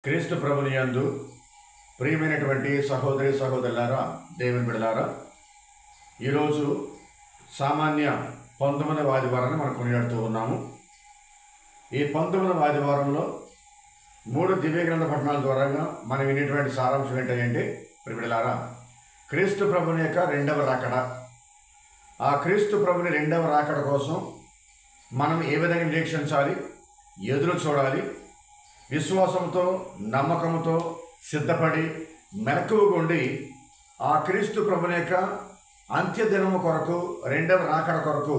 క్రీస్తు ప్రభుని యందు ప్రియమైనటువంటి సహోదరి సహోదరులారా, దేవుని బిడ్డలారా, ఈరోజు సామాన్య 19వ ఆదివారాన్ని మనం కొనియాడుతూ ఉన్నాము. ఈ 19వ ఆదివారంలో 3 దివ్య గ్రంథ పఠనాల ద్వారా మనం వినేటువంటి సారాంశం ఏంటంటే, బిడ్డలారా, క్రీస్తు ప్రభుని యొక్క రెండవ రాకడ. ఆ క్రీస్తు ప్రభుని రెండవ రాకడ కోసం మనం ఏ విధంగా నిరీక్షించాలి, ఎదురు చూడాలి, విశ్వాసంతో నమ్మకంతో సిద్ధపడి మెలకువగా ఉండి ఆ క్రీస్తు ప్రభుని యొక్క అంత్యదినము కొరకు, రెండవ రాకడ కొరకు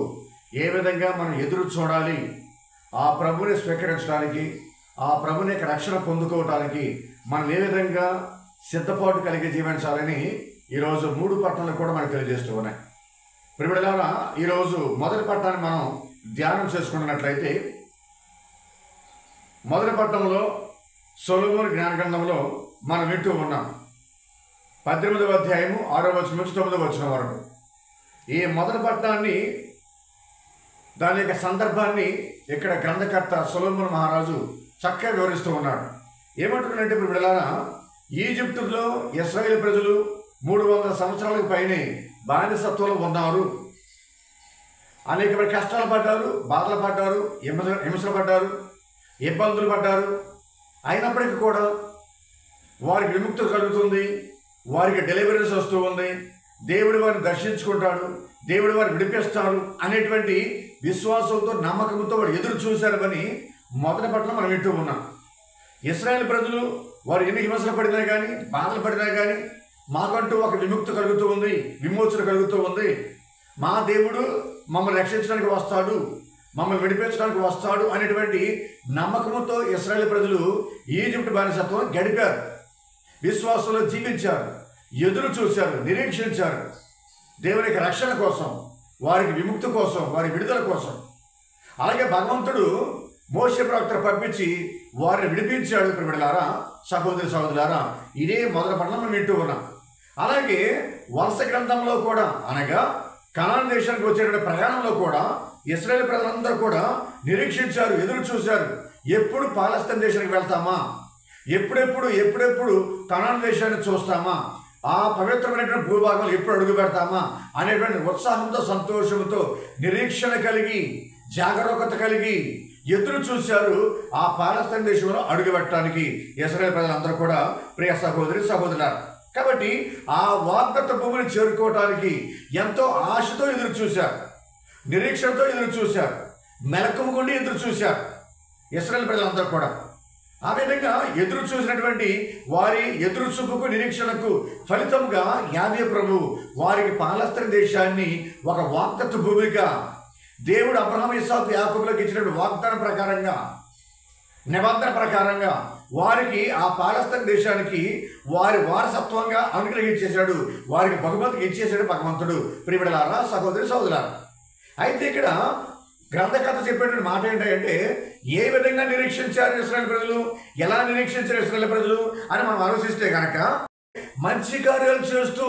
ఏ విధంగా మనం ఎదురు చూడాలి, ఆ ప్రభుని స్వీకరించడానికి, ఆ ప్రభుని యొక్క రక్షణ పొందుకోవడానికి మనం ఏ విధంగా సిద్ధపాటు కలిగి జీవించాలని ఈరోజు 3 పట్టణాలు కూడా మనకు తెలియజేస్తూ ఉన్నాయి. ప్రియమైన ఈరోజు మొదటి పట్టణాన్ని మనం ధ్యానం చేసుకున్నట్లయితే, మొదటి పట్టణంలో సొలొమోను జ్ఞానగ్రంథంలో మనం వింటూ ఉన్నాం. 18వ అధ్యాయము 6వ వచనం నుంచి 9వ వచనం వరకు ఈ మొదటి పట్టణాన్ని, దాని యొక్క సందర్భాన్ని ఇక్కడ గ్రంథకర్త సొలొమోను మహారాజు చక్కగా వివరిస్తూ ఉన్నాడు. ఏమంటున్నాడంటే, ఇప్పుడు బిడ్డలారా, ఈజిప్టులో ఇశ్రాయేలు ప్రజలు 300 సంవత్సరాలకు పైనే బానిసత్వంలో ఉన్నారు. అనేక కష్టాలు పడ్డారు, బాధలు పడ్డారు, హింసలు పడ్డారు, ఇబ్బందులు పడ్డారు. అయినప్పటికీ కూడా వారికి విముక్తి కలుగుతుంది, వారికి డెలివరీస్ వస్తూ ఉంది, దేవుడు వారిని దర్శించుకుంటాడు, దేవుడు వారిని విడిపిస్తాడు అనేటువంటి విశ్వాసంతో నమ్మకంతో వారు ఎదురు చూశారు అని మొదటి పట్ల మనం వింటూ ఉన్నాం. ఇశ్రాయేలు ప్రజలు వారు ఎన్ని హింసలు పడినా కానీ, బాధలు పడినా కానీ, మాకంటూ ఒక విముక్తి కలుగుతూ ఉంది, విమోచన కలుగుతూ ఉంది, మా దేవుడు మమ్మల్ని రక్షించడానికి వస్తాడు, మమ్మల్ని విడిపించడానికి వస్తాడు అనేటువంటి నమ్మకంతో ఇశ్రాయేలు ప్రజలు ఈజిప్ట్ బానిసత్వం గడిపారు. విశ్వాసంలో జీవించారు, ఎదురు చూశారు, నిరీక్షించారు దేవుని యొక్క రక్షణ కోసం, వారికి విముక్తి కోసం, వారి విడుదల కోసం. అలాగే భగవంతుడు మోషే ప్రవక్తను పంపించి వారిని విడిపించాడు. బిడ్డలారా, సహోదరి సహోదరులారా, ఇదే మొదటి పట్టణం మనం వింటూ ఉన్నాం. అలాగే వరుస గ్రంథంలో కూడా, అనగా కనాన్ దేశానికి వచ్చేటువంటి ప్రయాణంలో కూడా ఇశ్రాయేలు ప్రజలందరూ కూడా నిరీక్షించారు, ఎదురు చూశారు. ఎప్పుడు పాలస్తీన్ దేశానికి వెళ్తామా, ఎప్పుడెప్పుడు కనాన్ దేశాన్ని చూస్తామా, ఆ పవిత్రమైనటువంటి భూభాగంలో ఎప్పుడు అడుగు పెడతామా అనేటువంటి ఉత్సాహంతో, సంతోషంతో, నిరీక్షణ కలిగి, జాగరూకత కలిగి ఎదురు చూశారు ఆ పాలస్తీన్ దేశంలో అడుగు పెట్టడానికి ఇశ్రాయేలు ప్రజలందరూ కూడా. ప్రియ సహోదరి సహోదరులారా, కాబట్టి ఆ వాగ్దత్త భూమిని చేరుకోవడానికి ఎంతో ఆశతో ఎదురు చూశారు, నిరీక్షణతో ఎదురు చూశారు, మెలకువగుండి ఎదురు చూశారు ఇశ్రాయేలు ప్రజలందరూ కూడా. ఆ విధంగా ఎదురు చూసినటువంటి వారి ఎదురు చూపుకు, నిరీక్షణకు ఫలితంగా యావే ప్రభు వారికి పాలస్తీన్ దేశాన్ని ఒక వాగ్దత్త భూమిగా, దేవుడు అబ్రహాము, ఇస్సాకు, యాకోబులకు ఇచ్చినటువంటి వాగ్దానం ప్రకారంగా, నిబంధన ప్రకారంగా వారికి ఆ పాలస్తీన్ దేశానికి వారి వారసత్వంగా అనుగ్రహించేశాడు, వారికి బహుమతికి ఇచ్చేసాడు భగవంతుడు. ప్రియబిడ్డలారా, సహోదరి సహోదరులారా, అయితే ఇక్కడ గ్రంథకర్త చెప్పేటువంటి మాట ఏంటంటే, ఏ విధంగా నిరీక్షించారు ఇశ్రాయేలు ప్రజలు, ఎలా నిరీక్షించారు ఇశ్రాయేలు ప్రజలు అని మనం ఆలోచిస్తే కనుక, మంచి కార్యాలు చేస్తూ,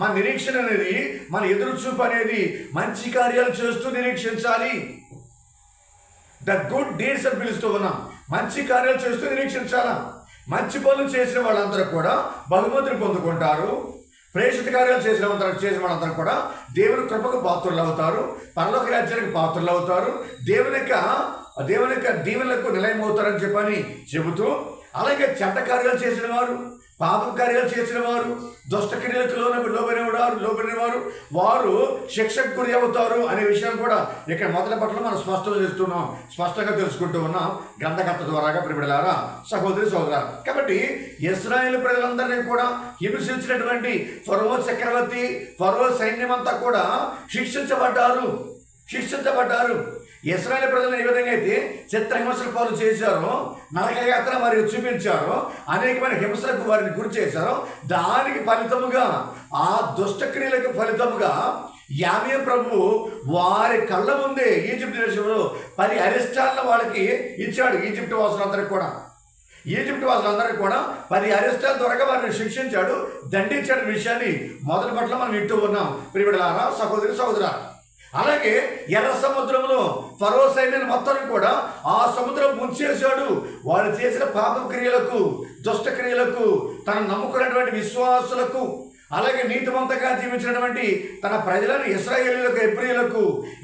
మన నిరీక్షణ అనేది, మన ఎదురు చూపు అనేది మంచి కార్యాలు చేస్తూ నిరీక్షించాలి. ద గుడ్ డీడ్స్ అని పిలుస్తూ ఉన్నాం. మంచి కార్యాలు చేస్తూ నిరీక్షించాలా. మంచి పనులు చేసిన వాళ్ళందరూ కూడా బహుమతులు పొందుకుంటారు. ప్రేషిత కార్యాలు చేసిన వాళ్ళందరూ కూడా దేవుని కృపకు పాత్రులు అవుతారు, పరలోక రాజ్యానికి పాత్రులు అవుతారు, దేవుని యొక్క దీవెనలకు నిలయం అవుతారని చెప్పని చెబుతూ, అలాగే చెడ్డ కార్యాలు చేసిన వారు, పాపం కార్యాలు చేసిన వారు, దుష్టక్రియలకు లోబడిన వారు వారు శిక్షకు గురి అవుతారు అనే విషయం కూడా ఇక్కడ మొదటి పట్ల మనం స్పష్టంగా తెలుసుకుంటూ ఉన్నాం గ్రంథకర్త ద్వారాగా. ప్రియబిడ్డలారా, సహోదరి సహోదరులారా, కాబట్టి ఇశ్రాయేలు ప్రజలందరినీ కూడా హింసించినటువంటి ఫరో చక్రవర్తి, ఫరో సైన్యం అంతా కూడా శిక్షించబడ్డారు. ఇశ్రాయేలు ప్రజలను ఏ విధంగా అయితే చిత్రహింసల పాలు చేశారో, నరకయాత్ర వారికి చూపించారో, అనేకమైన హింసలకు వారిని గురి చేశారో, దానికి ఫలితముగా, ఆ దుష్టక్రియలకు ఫలితముగా యావే ప్రభు వారి కళ్ళ ముందే ఈజిప్ట్ దేశంలో 10 అరిష్టాలను వాళ్ళకి ఇచ్చాడు. ఈజిప్ట్ వాసులందరికీ కూడా 10 అరిష్టాల ద్వారా వారిని శిక్షించాడు, దండించాడు విషయాన్ని మొదటి పట్ల మనం వింటూ ఉన్నాం. ప్రియబిడ్డలారా, సహోదరి సహోదరులారా, అలాగే ఎర్ర సముద్రంలో ఫరో సైన్యాన్ని మొత్తాన్ని కూడా ఆ సముద్రం ముంచేశాడు. వారు చేసిన పాప క్రియలకు, దుష్ట క్రియలకు, తను నమ్ముకున్నటువంటి విశ్వాసులకు, అలాగే నీతివంతంగా జీవించినటువంటి తన ప్రజలను ఇశ్రాయేలీయులకు, హెబ్రీయులకు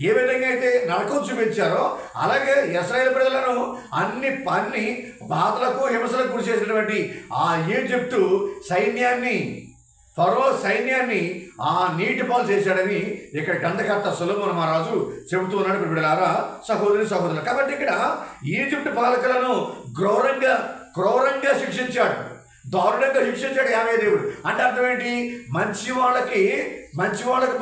ఏ విధంగా అయితే నరకం చూపించారో అలాగే ఇశ్రాయేలు ప్రజలను అన్ని బాధలకు, హింసలకు గురి చేసినటువంటి ఆ ఈజిప్టు సైన్యాన్ని, ఫరో సైన్యాన్ని ఆ నీటి పాలు చేశాడని ఇక్కడ గ్రంథకర్త సొలొమోను మహారాజు చెబుతూ ఉన్నాడు. బిడ్డలారా, సహోదరి సహోదరులు, కాబట్టి ఇక్కడ ఈజిప్ట్ పాలకులను క్రూరంగా శిక్షించాడు, దారుణంగా శిక్షించాడు యావే దేవుడు. అంటే అర్థం ఏంటి? మంచి వాళ్ళకి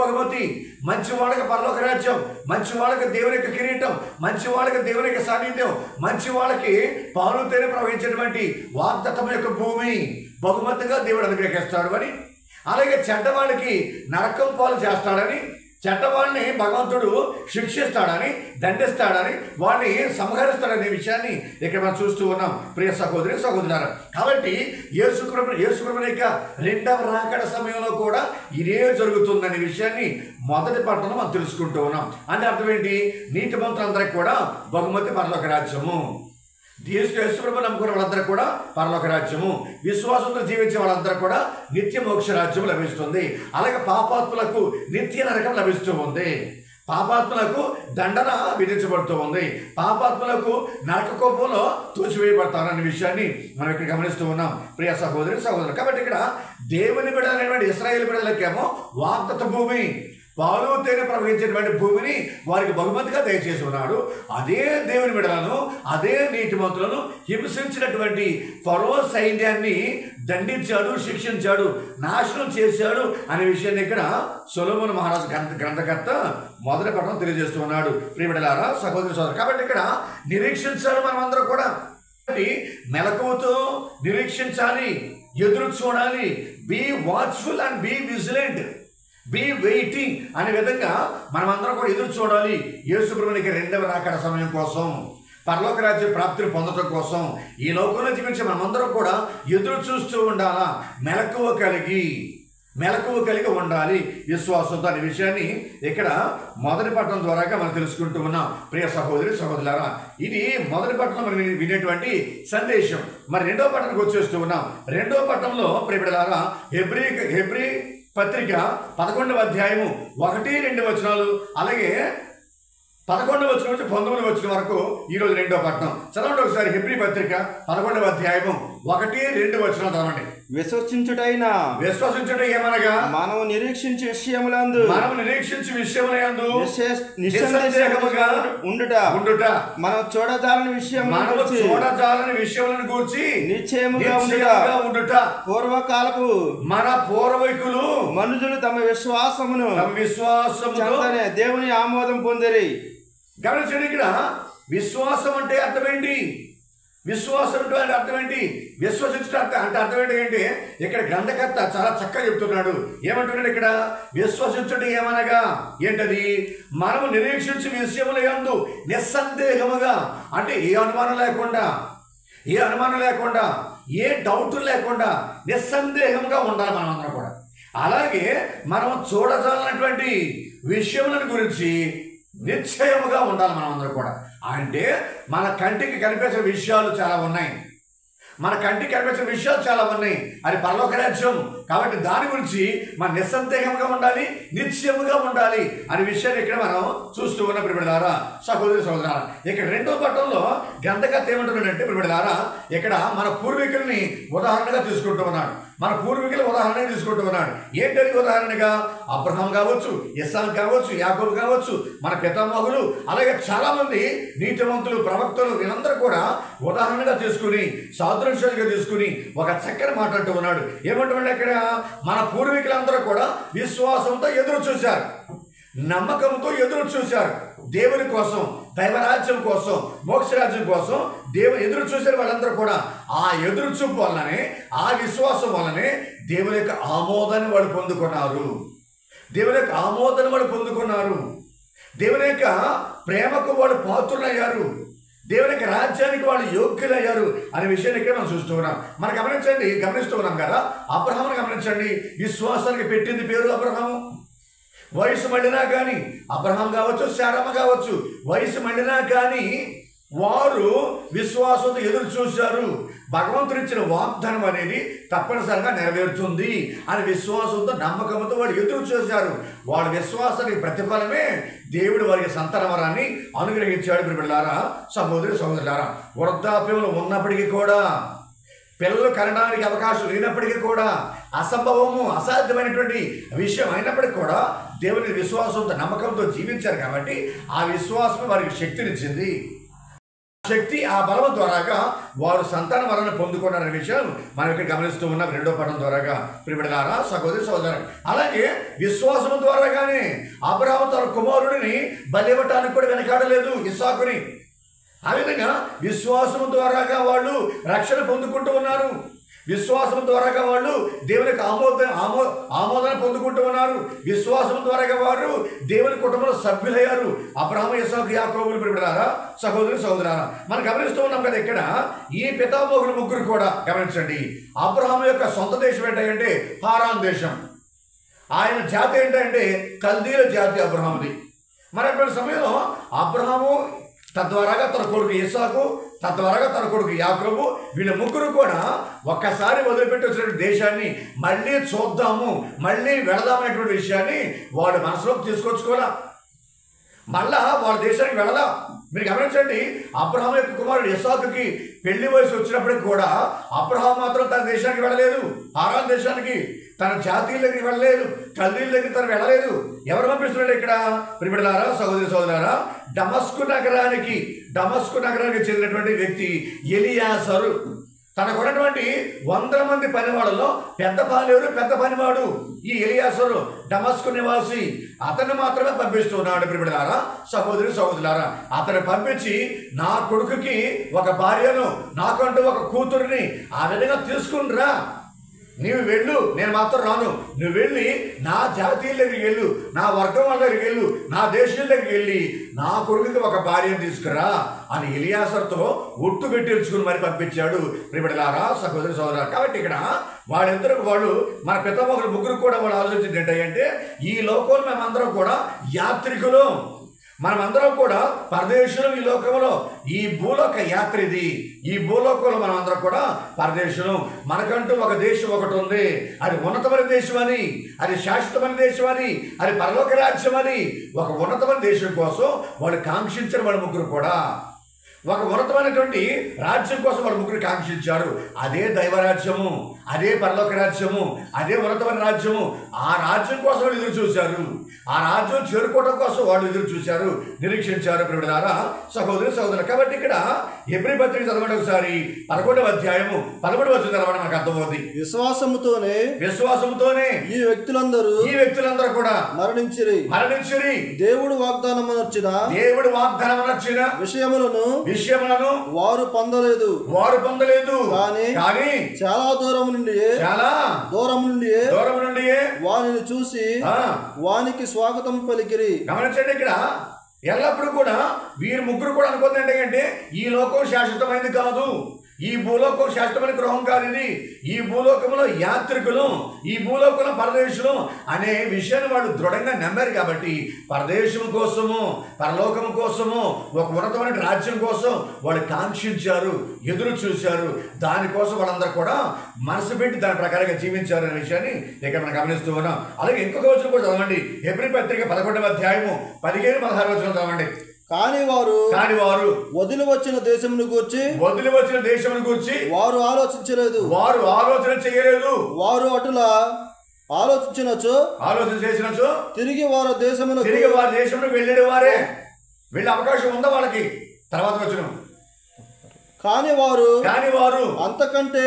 బహుమతి, మంచి వాళ్ళకి పరలోక రాజ్యం, మంచి వాళ్ళకి దేవుని యొక్క కిరీటం, మంచి వాళ్ళకి దేవుని యొక్క సాన్నిధ్యం, మంచి వాళ్ళకి పాలు తేనె ప్రవహించినటువంటి వాగ్దత్తం యొక్క భూమి బహుమతిగా దేవుడు అనుగ్రహిస్తాడు అని, అలాగే చెడ్డవాళ్ళకి నరకం పాలు చేస్తాడని, చెడ్డవాళ్ళని భగవంతుడు శిక్షిస్తాడని, దండిస్తాడని, వాడిని సంహరిస్తాడనే విషయాన్ని ఇక్కడ మనం చూస్తూ ఉన్నాం ప్రియ సహోదరి సహోదరులారా. కాబట్టి యేసుప్రభుని యొక్క రెండవ రాకడ సమయంలో కూడా ఇదే జరుగుతుందనే విషయాన్ని మొదటి పట్టణంలో మనం తెలుసుకుంటూ ఉన్నాం. అంటే అర్థం ఏంటి? నీతిమంతులందరికీ కూడా బహుమతి పరలోక రాజ్యము, యేసుప్రభు నమ్ముకున్న వాళ్ళందరూ కూడా పరలోక రాజ్యము, విశ్వాసంతో జీవించే వాళ్ళందరూ కూడా నిత్య మోక్ష రాజ్యం లభిస్తుంది. అలాగే పాపాత్ములకు నిత్య నరకం లభిస్తూ ఉంది, పాపాత్ములకు దండన విధించబడుతూ ఉంది, పాపాత్ములకు నరక కోపంలో తోసివేయబడతారనే విషయాన్ని మనం ఇక్కడ గమనిస్తూ ఉన్నాం ప్రియ సహోదరి సహోదరులు. కాబట్టి ఇక్కడ దేవుని బిడ్డలైనటువంటి ఇశ్రాయేలు బిడ్డలకేమో వాగ్దత్త భూమి, పాలు తేనె ప్రవహించేటువంటి భూమిని వారికి బహుమతిగా దయచేసి ఉన్నాడు. అదే దేవుని బిడ్డలను, అదే నీతిమంతులను హింసించినటువంటి ఫరో సైన్యాన్ని దండించాడు, శిక్షించాడు, నాశనం చేశాడు అనే విషయాన్ని ఇక్కడ సొలొమోను మహారాజు గ్రంథకర్త మొదటి పట్టణం తెలియజేస్తూ ఉన్నాడు ప్రియ బిడ్డలారా, సహోదరి సోదరు. కాబట్టి ఇక్కడ నిరీక్షించాలి మనమందరం కూడా. మెలకువతో నిరీక్షించాలి, ఎదురు చూడాలి, be watchful and be vigilant, be waiting అనే విధంగా మనమందరం కూడా ఎదురు చూడాలి. యేసుప్రభునికి రెండవ రాకడ సమయం కోసం, పరలోక రాజ్య ప్రాప్తిని పొందడం కోసం ఈ లోకంలో జీవించే మనమందరం కూడా ఎదురు చూస్తూ ఉండాలా, మెలకువ కలిగి ఉండాలి విశ్వాసంతో అనే విషయాన్ని ఇక్కడ మొదటి పట్టణం ద్వారాగా మనం తెలుసుకుంటూ ఉన్నాం ప్రియ సహోదరి సహోదరులారా. ఇది మొదటి పట్టణం మనం వినేటువంటి సందేశం. మరి రెండో పట్టణానికి వచ్చేస్తూ ఉన్నాం. రెండో పట్టణంలో ప్రియ బిడ్డలారా, హెబ్రీ పత్రిక 11వ అధ్యాయము 1-2 వచనాలు, అలాగే 11వ వచనం నుంచి 19వ వచనం వరకు ఈరోజు రెండో పట్టణం చదవండి ఒకసారి. హెబ్రీ పత్రిక 11వ అధ్యాయము 1-2 వచనాలు చదవండి. విశ్వసించుట ఏమనగా మనము నిరీక్షించే విషయములందు నిస్సందేహముగా ఉండుట, మనం చూడజాలని విషయములను గూర్చి నిశ్చయముగా ఉండుట. పూర్వకాలపు మన పూర్వీకులు మనుషులు తమ విశ్వాసమును దేవుని ఆమోదం పొందిరి. గమనించండి, ఇక్కడ విశ్వాసం అంటే అర్థం ఏంటి? విశ్వాసం అంటే అర్థం ఏంటి? విశ్వసించడం అంటే అర్థం ఏంటి? ఇక్కడ గ్రంథకర్త చాలా చక్కగా చెప్తున్నాడు. ఏమంటున్నాడు ఇక్కడ? విశ్వసించడం ఏమనగా ఏంటది? మనము నిరీక్షించే విషయముల యందు నిస్సందేహముగా, అంటే ఏ అనుమానం లేకుండా, ఏ డౌట్ లేకుండా నిస్సందేహంగా ఉండాలి మనం అందరం కూడా. అలాగే మనం చూడజాలన్నటువంటి విషయములను గురించి నిశ్చయముగా ఉండాలి మనం అందరూ కూడా. అంటే మన కంటికి కనిపించే విషయాలు చాలా ఉన్నాయి, అది పరలోక రాజ్యం. కాబట్టి దాని గురించి మనం నిస్సందేహంగా ఉండాలి, నిశ్చయముగా ఉండాలి అనే విషయాన్ని ఇక్కడ మనం చూస్తూ ఉన్న ప్రియబిడ్డలారా, సహోదరి సహోదరులారా. ఇక్కడ రెండో పట్టణంలో గ్రంథకర్త ఏమంటున్నాడంటే ప్రియబిడ్డలారా, ఇక్కడ మన పూర్వీకుల్ని ఉదాహరణగా తీసుకుంటూ ఉన్నాడు. ఏంటది ఉదాహరణగా? అబ్రహాం కావచ్చు, ఇస్సాకు కావచ్చు, యాకోబు కావచ్చు, మన పితామహులు, అలాగే చాలా మంది నీతివంతులు, ప్రవక్తలు, వీళ్ళందరూ కూడా ఉదాహరణగా తీసుకుని, సాదృశ్యంగా తీసుకుని ఒక చక్కని మాట్లాడుతూ ఉన్నాడు. ఏమంటున్నాడు ఇక్కడ? మన పూర్వీకులందరూ కూడా విశ్వాసంతో ఎదురు చూశారు, నమ్మకంతో ఎదురు చూశారు, దేవుని కోసం, దైవరాజ్యం కోసం, మోక్షరాజ్యం కోసం దేవుని ఎదురు చూశారు. వాళ్ళందరూ కూడా ఆ ఎదురు చూపు వల్లనే, ఆ విశ్వాసం వల్లనే దేవుని యొక్క ఆమోదాన్ని వాళ్ళు పొందుకున్నారు, దేవుని యొక్క ప్రేమకు వాళ్ళు పాత్రులయ్యారు, దేవుని యొక్క రాజ్యానికి వాళ్ళు యోగ్యులయ్యారు అనే విషయాన్ని ఇక్కడ మనం చూస్తూ ఉన్నాం. మనం గమనిస్తూ ఉన్నాం కదా. అబ్రహామును గమనించండి, విశ్వాసానికి పెట్టింది పేరు అబ్రహాము. వయసు మళ్ళినా కానీ, అబ్రహాం కావచ్చు, శారమ్మ కావచ్చు, వయసు మళ్ళినా కానీ వారు విశ్వాసంతో ఎదురు చూశారు. భగవంతుడు ఇచ్చిన వాగ్దానం అనేది తప్పనిసరిగా నెరవేరుతుంది అని విశ్వాసంతో, నమ్మకంతో వాడు ఎదురు చూశారు. వాళ్ళ విశ్వాసానికి ప్రతిఫలమే దేవుడు వారికి సంతాన వరాన్ని అనుగ్రహించాడు. ప్రియబిడ్డలారా, సహోదరి సహోదరులారా, వృద్ధాప్యంలో ఉన్నప్పటికీ కూడా, పిల్లలు కనడానికి అవకాశం లేనప్పటికీ కూడా, అసంభవము అసాధ్యమైనటువంటి విషయం అయినప్పటికీ కూడా దేవుని విశ్వాసంతో నమ్మకంతో జీవించారు. కాబట్టి ఆ విశ్వాసం వారికి శక్తినిచ్చింది. శక్తి, ఆ బలం ద్వారాగా వారు సంతాన వరాన్ని పొందుకున్నారనే విషయం మనం ఇక్కడ గమనిస్తూ ఉన్నాం రెండో పాఠం ద్వారాగా. ప్రియబిడ్డలారా, సహోదరి సహోదరు, అలాగే విశ్వాసం ద్వారాగానే అబ్రహాము తన కుమారుడిని బలివ్వటానికి కూడా వెనకాడలేదు, ఇస్సాకుని. ఆ విధంగా విశ్వాసం ద్వారాగా వాళ్ళు రక్షణ పొందుకుంటూ ఉన్నారు. విశ్వాసం ద్వారాగా వాళ్ళు దేవునికి ఆమోదన పొందుకుంటూ ఉన్నారు. విశ్వాసం ద్వారాగా వారు దేవుని కుటుంబంలో సభ్యులయ్యారు. అబ్రహాము, ఇస్సాకు, యాకోబులు. ప్రియబిడ్డలారా, సహోదరి సహోదరులారా, మనం గమనిస్తూ ఉన్నాం కదా, ఇక్కడ ఈ పితామహులు ముగ్గురు కూడా గమనించండి. అబ్రహాము యొక్క సొంత దేశం ఏంటంటే హారాన్ దేశం. ఆయన జాతి ఏంటంటే కల్దీల జాతి అబ్రహాముది. మరి అటువంటి సమయంలో అబ్రహాము, తద్వారాగా తన కొడుకు ఇస్సాకు, తద్వారాగా తన కొడుకు యాకోబు, వీళ్ళ ముగ్గురు కూడా ఒక్కసారి వదిలిపెట్టి వచ్చిన దేశాన్ని మళ్ళీ చూద్దాము, మళ్ళీ వెళదామనేటువంటి విషయాన్ని వాడు మనసులోకి తీసుకొచ్చుకోవాలా. మళ్ళా వాళ్ళ దేశానికి వెళ్ళలా. మీరు గమనించండి, అబ్రహాం యొక్క కుమారుడు ఇస్సాకుకి పెళ్లి వయసు వచ్చినప్పటికి కూడా అబ్రహాం మాత్రం తన దేశానికి వెళ్ళలేదు, హారాన్ దేశానికి, తన జాతీయుల దగ్గరికి వెళ్ళలేదు, కల్దీల దగ్గరికి తను వెళ్ళలేదు. ఎవరు పంపిస్తున్నాడు ఇక్కడ? ప్రియబిడ్డలారా, సహోదరి సహోదరులారా, దమస్కు నగరానికి చెందినటువంటి వ్యక్తి ఎలియాసరు. తనకున్నటువంటి 100 మంది పనివాళ్ళలో పెద్ద పనివాడు ఈ ఎలియాసరు, దమస్కు నివాసి. అతన్ని మాత్రమే పంపిస్తున్నాడు. ప్రియబిడ్డలారా, సహోదరి సహోదరులారా, అతను పంపించి నా కొడుకుకి ఒక భార్యను, నాకంటూ ఒక కూతురిని ఆ విధంగా తీసుకునిరా, నీవు వెళ్ళు, నేను మాత్రం రాను, నువ్వు వెళ్ళి నా జాతీయుల దగ్గరికి వెళ్ళు, నా వర్గం వాళ్ళ దగ్గరికి వెళ్ళు, నా దేశం దగ్గరికి వెళ్ళి నా కొడుకుకి ఒక భార్యను తీసుకురా అని ఎలియాసర్తో ఒట్టు పెట్టించుకుని మరి పంపించాడు. ప్రియబిడ్డలారా, సహోదరి సహోదరులారా, కాబట్టి ఇక్కడ వాళ్ళు మన పితామహులు ముగ్గురు కూడా వాళ్ళు ఆలోచించింది ఏంటంటే, ఈ లోకంలో మేమందరం కూడా యాత్రికులు, మనమందరం కూడా పరదేశులు. ఈ లోకంలో ఈ భూలోక యాత్ర ఇది. ఈ భూలోకంలో మనమందరం కూడా పరదేశులు. మనకంటూ ఒక దేశం ఒకటి ఉంది. అది ఉన్నతమైన దేశం అని, అది శాశ్వతమైన దేశం అని, అది పరలోక రాజ్యం అని. ఒక ఉన్నతమైన దేశం కోసం వాళ్ళు కాంక్షించారు. వాళ్ళ ముగ్గురు కూడా ఒక ఉన్నతమైనటువంటి రాజ్యం కోసం వాళ్ళ ముగ్గురు కాంక్షించారు. అదే దైవరాజ్యము, అదే పరలోక రాజ్యము, అదే ఉన్నతమైన రాజ్యము. ఆ రాజ్యం కోసం వాళ్ళు ఎదురు చూశారు. ఆ రాజ్యం చేరుకోవడం కోసం వాళ్ళు ఎదురు చూశారు, నిరీక్షించారు. ప్రియబిడ్డలారా, సహోదరి సహోదరులు, కాబట్టి ఇక్కడ హెబ్రీ పత్రిక చదవండి ఒకసారి. 11వ అధ్యాయము 11వ వచనం చదవండి, మనకు అర్థమవుతుంది. విశ్వాసముతోనే ఈ వ్యక్తులందరూ కూడా మరణించిరి. దేవుడు వాగ్దానమునర్చిన విషయములను వారు పొందలేదు. కానీ చాలా దూరం నుండి వారిని చూసి వానికి స్వాగతం పలికిరి. గమనించండి, ఇక్కడ ఎల్లప్పుడు కూడా వీరు ముగ్గురు కూడా అనుకుంది ఏంటంటే, ఈ లోకం శాశ్వతమైనది కాదు, ఈ భూలోకం శాశ్వతమైన గృహం కాదు ఇది. ఈ భూలోకంలో యాత్రికులు, ఈ భూలోకంలో పరదేశులు అనే విషయాన్ని వాళ్ళు దృఢంగా నమ్మారు. కాబట్టి పరదేశం కోసము, పరలోకం కోసము, ఒక ఉన్నతమైన రాజ్యం కోసం వాళ్ళు కాంక్షించారు, ఎదురు చూశారు. దానికోసం వాళ్ళందరూ కూడా మనసు పెట్టి దాని ప్రకారంగా జీవించారు అనే విషయాన్ని ఇక్కడ మనం గమనిస్తూ ఉన్నాం. అలాగే ఇంకొక వచనం కూడా చదవండి. హెబ్రీ పత్రిక 11వ అధ్యాయము 15-16 వచనం చదవండి. కానీ వారు వదిలి వచ్చిన దేశమును గూర్చి వారు ఆలోచన చేయలేదు. వారు అటులా ఆలోచన చేసినచో తిరిగి వారి దేశమును వెళ్ళేది వారే. వెళ్ళే అవకాశం ఉందా వాళ్ళకి? తర్వాత వచ్చిన కానీ వారు అంతకంటే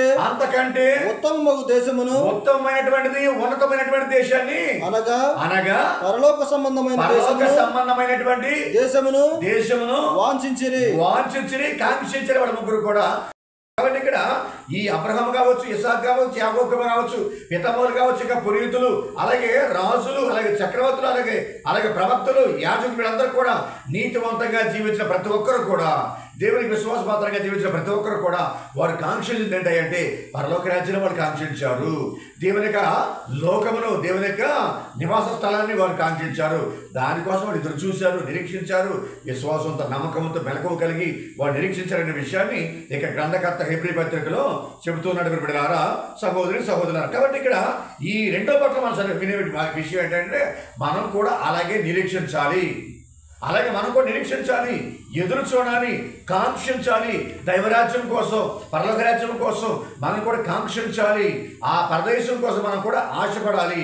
ఉత్తమమైనటువంటిది, ఉన్నతమైనటువంటి దేశాన్ని అనగా పరలోక సంబంధమైనటువంటి దేశమును వాంఛించిరి, కాంక్షించిరి వాళ్ళ ముగ్గురు కూడా. కాబట్టి ఇక్కడ ఈ అబ్రహాము కావచ్చు, ఇస్సాకు కావచ్చు, యాకోబు కావచ్చు, పితామహులు కావచ్చు, ఇక పురోహితులు, అలాగే రాజులు, అలాగే చక్రవర్తులు, అలాగే ప్రవక్తలు, యాజకులు, వీళ్ళందరూ కూడా నీతివంతంగా జీవించిన ప్రతి ఒక్కరు కూడా దేవునికి విశ్వాసపాత్రంగా జీవించిన ప్రతి ఒక్కరు కూడా వారు కాంక్షించింది ఏంటంటే పరలోక రాజ్యంలో వాళ్ళు కాంక్షించారు. దేవుని యొక్క లోకమును, దేవుని యొక్క నివాస స్థలాన్ని వారు కాంక్షించారు. దానికోసం వారు ఎదురు చూశారు, నిరీక్షించారు. విశ్వాసంతో, నమ్మకంతో, మెలకువ కలిగి వారు నిరీక్షించారనే విషయాన్ని ఇక గ్రంథకర్త హెబ్రీ పత్రికలో చెబుతున్నాడు బిడ్డలారా, సహోదరి సహోదరులారా. కాబట్టి ఇక్కడ ఈ రెండో పట్ల మనం వినే విషయం ఏంటంటే మనం కూడా అలాగే నిరీక్షించాలి, ఎదురు చూడాలి, కాంక్షించాలి. దైవరాజ్యం కోసం, పరలోక రాజ్యం కోసం మనం కూడా కాంక్షించాలి. ఆ పరదేశం కోసం మనం కూడా ఆశపడాలి.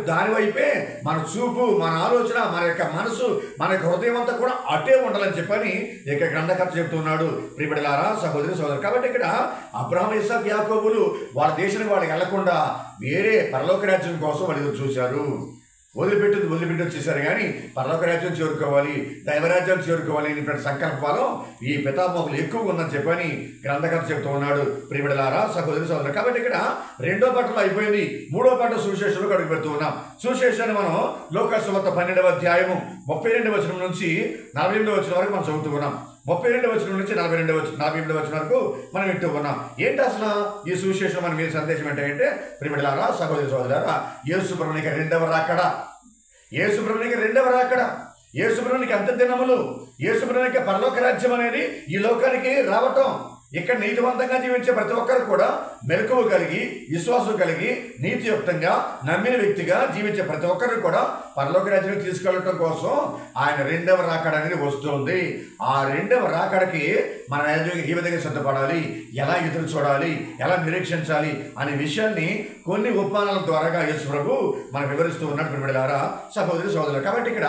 దాని వైపే మన చూపు, మన ఆలోచన, మన యొక్క మనసు, మన యొక్క హృదయం అంతా కూడా అటే ఉండాలని చెప్పని ఇక గ్రంథకర్త చెబుతున్నాడు. ప్రియబిడ్డలారా, సహోదరి సహోదరు. కాబట్టి ఇక్కడ అబ్రహాము, ఇస్సాకు, యాకోబులు వాళ్ళ దేశానికి వాళ్ళకి వెళ్లకుండా వేరే పరలోక రాజ్యం కోసం వాళ్ళు ఎదురు చూశారు. వదిలిపెట్టి వచ్చేసారు. కానీ పరలోక రాజ్యం చేరుకోవాలి, దైవరాజ్యం చేరుకోవాలి అనేటువంటి సంకల్పాలు ఈ పితామహులు ఎక్కువగా ఉందని చెప్పని గ్రంథకర్త చెబుతూ ఉన్నాడు. ప్రియబిడ్డలారా, సహోదరి సహోదరు. కాబట్టి ఇక్కడ రెండో పట్టణం అయిపోయింది, మూడో పట్టణం సువిశేషంలో అడుగు పెడుతూ ఉన్నాం. సువిశేషాన్ని మనం లోకాసు వార్త 12వ అధ్యాయము 32వ వచనం నుంచి 48వ వచనం వరకు మనం చదువుతూ ఉన్నాం. 32వ వచనం నుంచి 48వ వచనం వరకు మనం వింటూ ఉన్నాం. ఏంటి అసలు ఈ సువిశేషం మన మీద సందేశం ఏంటంటే, ప్రియబిడ్డలారా, సహోదరి సహోదరులారా, యేసు ప్రభువునికి రెండవ రాకడ, యేసు ప్రభువునికి అంత్య దినములు, యేసు ప్రభువునికి పరలోక రాజ్యం అనేది ఈ లోకానికి రావటం. ఇక్కడ నీతివంతంగా జీవించే ప్రతి ఒక్కరు కూడా మెలకువ కలిగి, విశ్వాసం కలిగి, నీతియుక్తంగా నమ్మిన వ్యక్తిగా జీవించే ప్రతి ఒక్కరు కూడా పరలోక రాజ్యాన్ని తీసుకెళ్ళటం కోసం ఆయన రెండవ రాకడ అనేది వస్తుంది. ఆ రెండవ రాకడకి మన ఈ విధంగా సిద్ధపడాలి, ఎలా ఎదురు చూడాలి, ఎలా నిరీక్షించాలి అనే విషయాన్ని కొన్ని ఉపమానాల ద్వారాగా యేసు ప్రభు మనకు వివరిస్తూ ఉన్నాడు. ప్రియబిడ్డలారా, సహోదరి సహోదరులు. కాబట్టి ఇక్కడ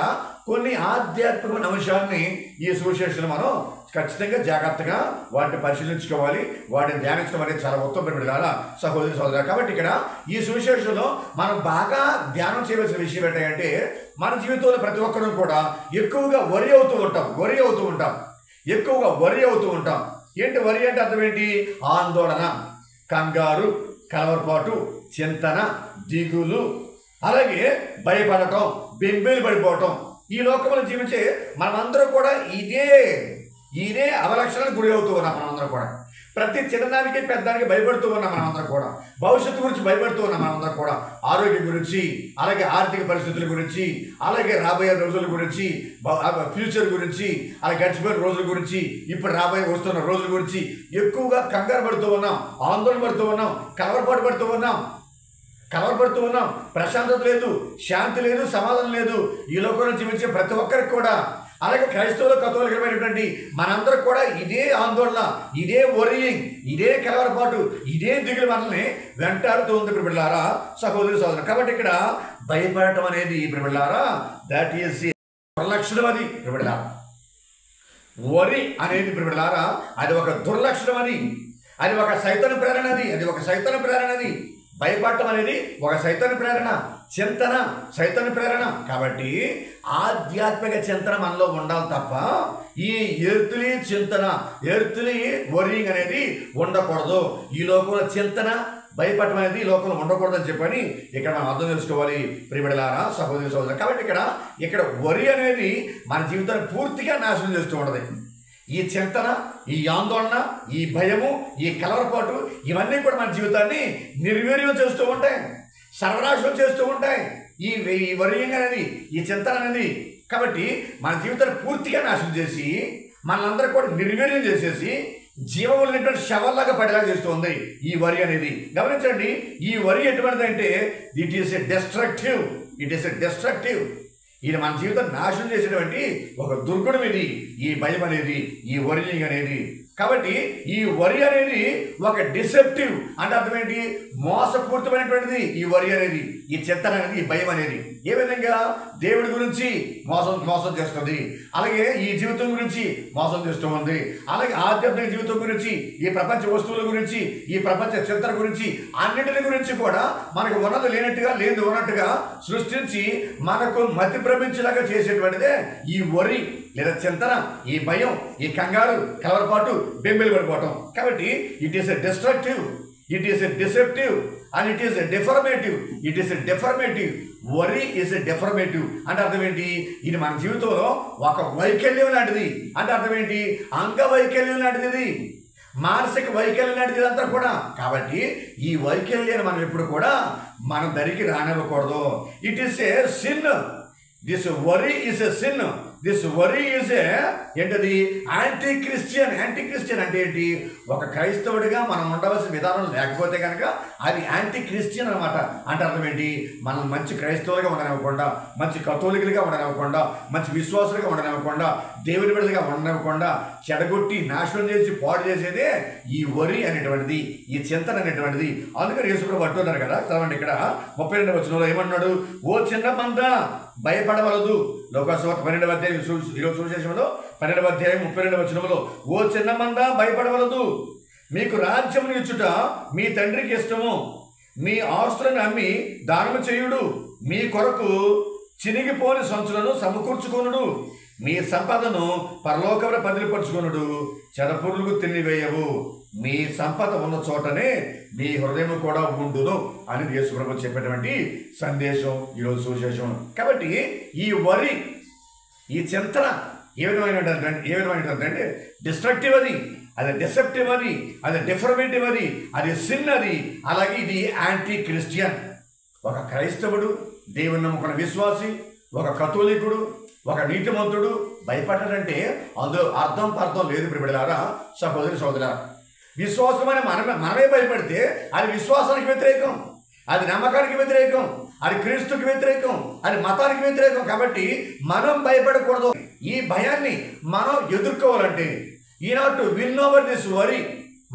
కొన్ని ఆధ్యాత్మికమైన అంశాన్ని ఈ సువిశేషంలో మనం ఖచ్చితంగా జాగ్రత్తగా వాటిని పరిశీలించుకోవాలి, వాటిని ధ్యానించడం అనేది చాలా ఉత్తమ బిడ్డలారా, సహోదరి సహోదరు. కాబట్టి ఇక్కడ ఈ సువిశేషంలో మనం బాగా ధ్యానం చేయవలసిన విషయం ఏంటంటే, మన జీవితంలో ప్రతి ఒక్కరూ కూడా ఎక్కువగా వరి అవుతూ ఉంటాం. ఏంటి వరి అంటే అర్థం ఏంటి? ఆందోళన, కంగారు, కలవరపాటు, చింతన, దిగులు, అలాగే భయపడటం, బెంబేలు పడిపోవటం. ఈ లోకంలో జీవించే మనమందరం కూడా ఇదే అవలక్షణానికి గురి అవుతూ ఉన్నాం. మనమందరం కూడా ప్రతి చిన్నదానికి పెద్దదానికి భయపడుతూ ఉన్నాం. మనమందరం కూడా భవిష్యత్తు గురించి భయపడుతూ ఉన్నాం. మనమందరం కూడా ఆరోగ్యం గురించి, అలాగే ఆర్థిక పరిస్థితుల గురించి, అలాగే రాబోయే రోజుల గురించి, ఫ్యూచర్ గురించి, అలాగే గడిచిపోయిన రోజుల గురించి, ఇప్పుడు వస్తున్న రోజుల గురించి ఎక్కువగా కంగారు పడుతూ ఉన్నాం, ఆందోళన పడుతూ ఉన్నాం, కలవరపాటు పడుతూ ఉన్నాం. ప్రశాంతత లేదు, శాంతి లేదు, సమాధానం లేదు ఈ లోకంలో జీవించే ప్రతి ఒక్కరికి కూడా. అలాగే క్రైస్తవులు, కథోలికమైనటువంటి మనందరూ కూడా ఇదే ఆందోళన, ఇదే వరీయింగ్, ఇదే కలవరపాటు, ఇదే దిగులు మనల్ని వెంటాడుతూ ఉంది. ప్రియబిడ్డలారా, సహోదరి సహోదరు. కాబట్టి ఇక్కడ భయపడటం అనేది ప్రియబిడ్డలారా, దట్ ఈస్ దుర్లక్షణం. అది ప్రియబిడ్డలారా, వరి అనేది ప్రియబిడ్డలారా అది ఒక దుర్లక్షణం, అది ఒక సైతాను ప్రేరణ. భయపడటం అనేది ఒక సైతాను ప్రేరణ, చింతన సైతాను ప్రేరణ. కాబట్టి ఆధ్యాత్మిక చింతన మనలో ఉండాలి తప్ప ఈ ఎర్తులీ చింతన, ఎర్తులీ వరీయింగ్ అనేది ఉండకూడదు. ఈ లోకంలో చింతన, భయపడటం అనేది ఈ లోకంలో ఉండకూడదని చెప్పని ఇక్కడ మనం అర్థం చేసుకోవాలి. ప్రియబిడ్డలారా, సహోదరి సహోదరు. కాబట్టి ఇక్కడ వరి అనేది మన జీవితాన్ని పూర్తిగా నాశనం చేస్తూ ఉండదు. ఈ చింతన, ఈ ఆందోళన, ఈ భయము, ఈ కలవరపాటు ఇవన్నీ కూడా మన జీవితాన్ని నిర్వీర్యం చేస్తూ ఉంటాయి, సర్వనాశనం చేస్తూ ఉంటాయి. ఈ వరీయింగ్ అనేది, ఈ చింతన అనేది కాబట్టి మన జీవితాన్ని పూర్తిగా నాశనం చేసి మనందరూ కూడా నిర్వీర్యం చేసేసి జీవము లేనటువంటి శవాల్లాగా పడేలా చేస్తుంది ఈ వరి అనేది. గమనించండి, ఈ వరి ఎటువంటిదంటే ఇట్ ఈస్ ఎ డిస్ట్రక్టివ్. ఇది మన జీవితం నాశనం చేసేటువంటి ఒక దుర్గుణం ఇది, ఈ భయం అనేది, ఈ వరీయింగ్ అనేది. కాబట్టి ఈ వరి అనేది ఒక డిసెప్టివ్ అంటే అర్థం ఏంటి? మోసపూరితమైనటువంటిది ఈ వరి అనేది, ఈ చింతన అనేది, ఈ భయం అనేది. ఏ విధంగా దేవుడి గురించి మోసం చేస్తుంది, అలాగే ఈ జీవితం గురించి మోసం చేస్తూ ఉంది, అలాగే ఆధ్యాత్మిక జీవితం గురించి, ఈ ప్రపంచ వస్తువుల గురించి, ఈ ప్రపంచ చింతన గురించి, అన్నింటిని గురించి కూడా మనకు ఉన్నది లేనట్టుగా, లేదు ఉన్నట్టుగా సృష్టించి మనకు మతి భ్రమించేలాగా చేసేటువంటిదే ఈ వరి లేదా చింతన, ఈ భయం, ఈ కంగారు, కలవరపాటు, బెంబేలు పడిపోవటం. కాబట్టి it is a destructive. It is a deceptive and it is a deformative. It is a deformative. Worry is a deformative అంటే అర్థం ఏంటి? ఇది మన జీవితంలో ఒక వైకల్యం లాంటిది. అంటే అర్థం ఏంటి? అంగవైకల్యం లాంటిది, ఇది మానసిక వైకల్యం లాంటిది ఇదంతా కూడా. కాబట్టి ఈ వైకల్యాన్ని మనం ఎప్పుడు కూడా మన దరికి రానివ్వకూడదు. It is a sin. This worry is a sin. This worry is a ఏంటది? Anti Christian. యాంటీ క్రిస్టియన్ అంటే ఏంటి? ఒక క్రైస్తవుడిగా మనం ఉండవలసిన విధానం లేకపోతే కనుక అది యాంటీ క్రిస్టియన్ అనమాట. అంటే అర్థం ఏంటి? మనం మంచి క్రైస్తవులుగా ఉండనివ్వకుండా, మంచి కథోలికులుగా ఉండనివ్వకుండా, మంచి విశ్వాసులుగా ఉండనివ్వకుండా, దేవుని బిడ్డలుగా ఉండనివ్వకుండా చెడగొట్టి నాశనం చేసి పాడు చేసేదే ఈ వరి అనేటువంటిది, ఈ చింతన అనేటువంటిది. అందుకని యేసుప్రభువు అంటున్నారు కదా, చదవండి ఇక్కడ 32వ వచనంలో ఏమన్నాడు? ఓ చిన్న మంద భయపడవలదు. లోకాసువార్త 12వ అధ్యాయం ఈరోజు సువిశేషంలో 12వ అధ్యాయం 32వ వచనంలో ఓ చిన్న మంద భయపడవలదు, మీకు రాజ్యమును ఇచ్చుట మీ తండ్రికి ఇష్టము, మీ ఆస్తులను అమ్మి దానము చేయుడు, మీ కొరకు చినిగిపోని సంచులను సమకూర్చుకొనుడు, మీ సంపదను పరలోకమున పదిలిపరుచుకొనుడు, చెదపురుగులు తినివేయవు, మీ సంపద ఉన్న చోటనే మీ హృదయం కూడా ఉండును అని యేసుప్రభువు చెప్పేటువంటి సందేశం ఈరోజు సువిశేషం. కాబట్టి ఈ వరి, ఈ చింతన ఏ విధమైనటువంటి డిస్ట్రక్టివ్ అది, అది డిసెప్టివ్ అది, అది డిఫర్మేటివ్ అది, అది సిన్ అది. అలాగే ఇది యాంటీ క్రిస్టియన్. ఒక క్రైస్తవుడు, దేవుని నమ్ముకున్న విశ్వాసి, ఒక కథోలికుడు, ఒక నీతిమంతుడు భయపడ్డాడంటే అందులో అర్థం పర్థం లేదు. ప్రియబిడ్డలారా, సహోదరి సోదరులారా, విశ్వాసం అని మనమే భయపడితే అది విశ్వాసానికి వ్యతిరేకం, అది నమ్మకానికి వ్యతిరేకం, అది క్రీస్తుకి వ్యతిరేకం, అది మతానికి వ్యతిరేకం. కాబట్టి మనం భయపడకూడదు. ఈ భయాన్ని మనం ఎదుర్కోవాలంటే ఈనాడు విన్ ఓవర్ దిస్ వరీ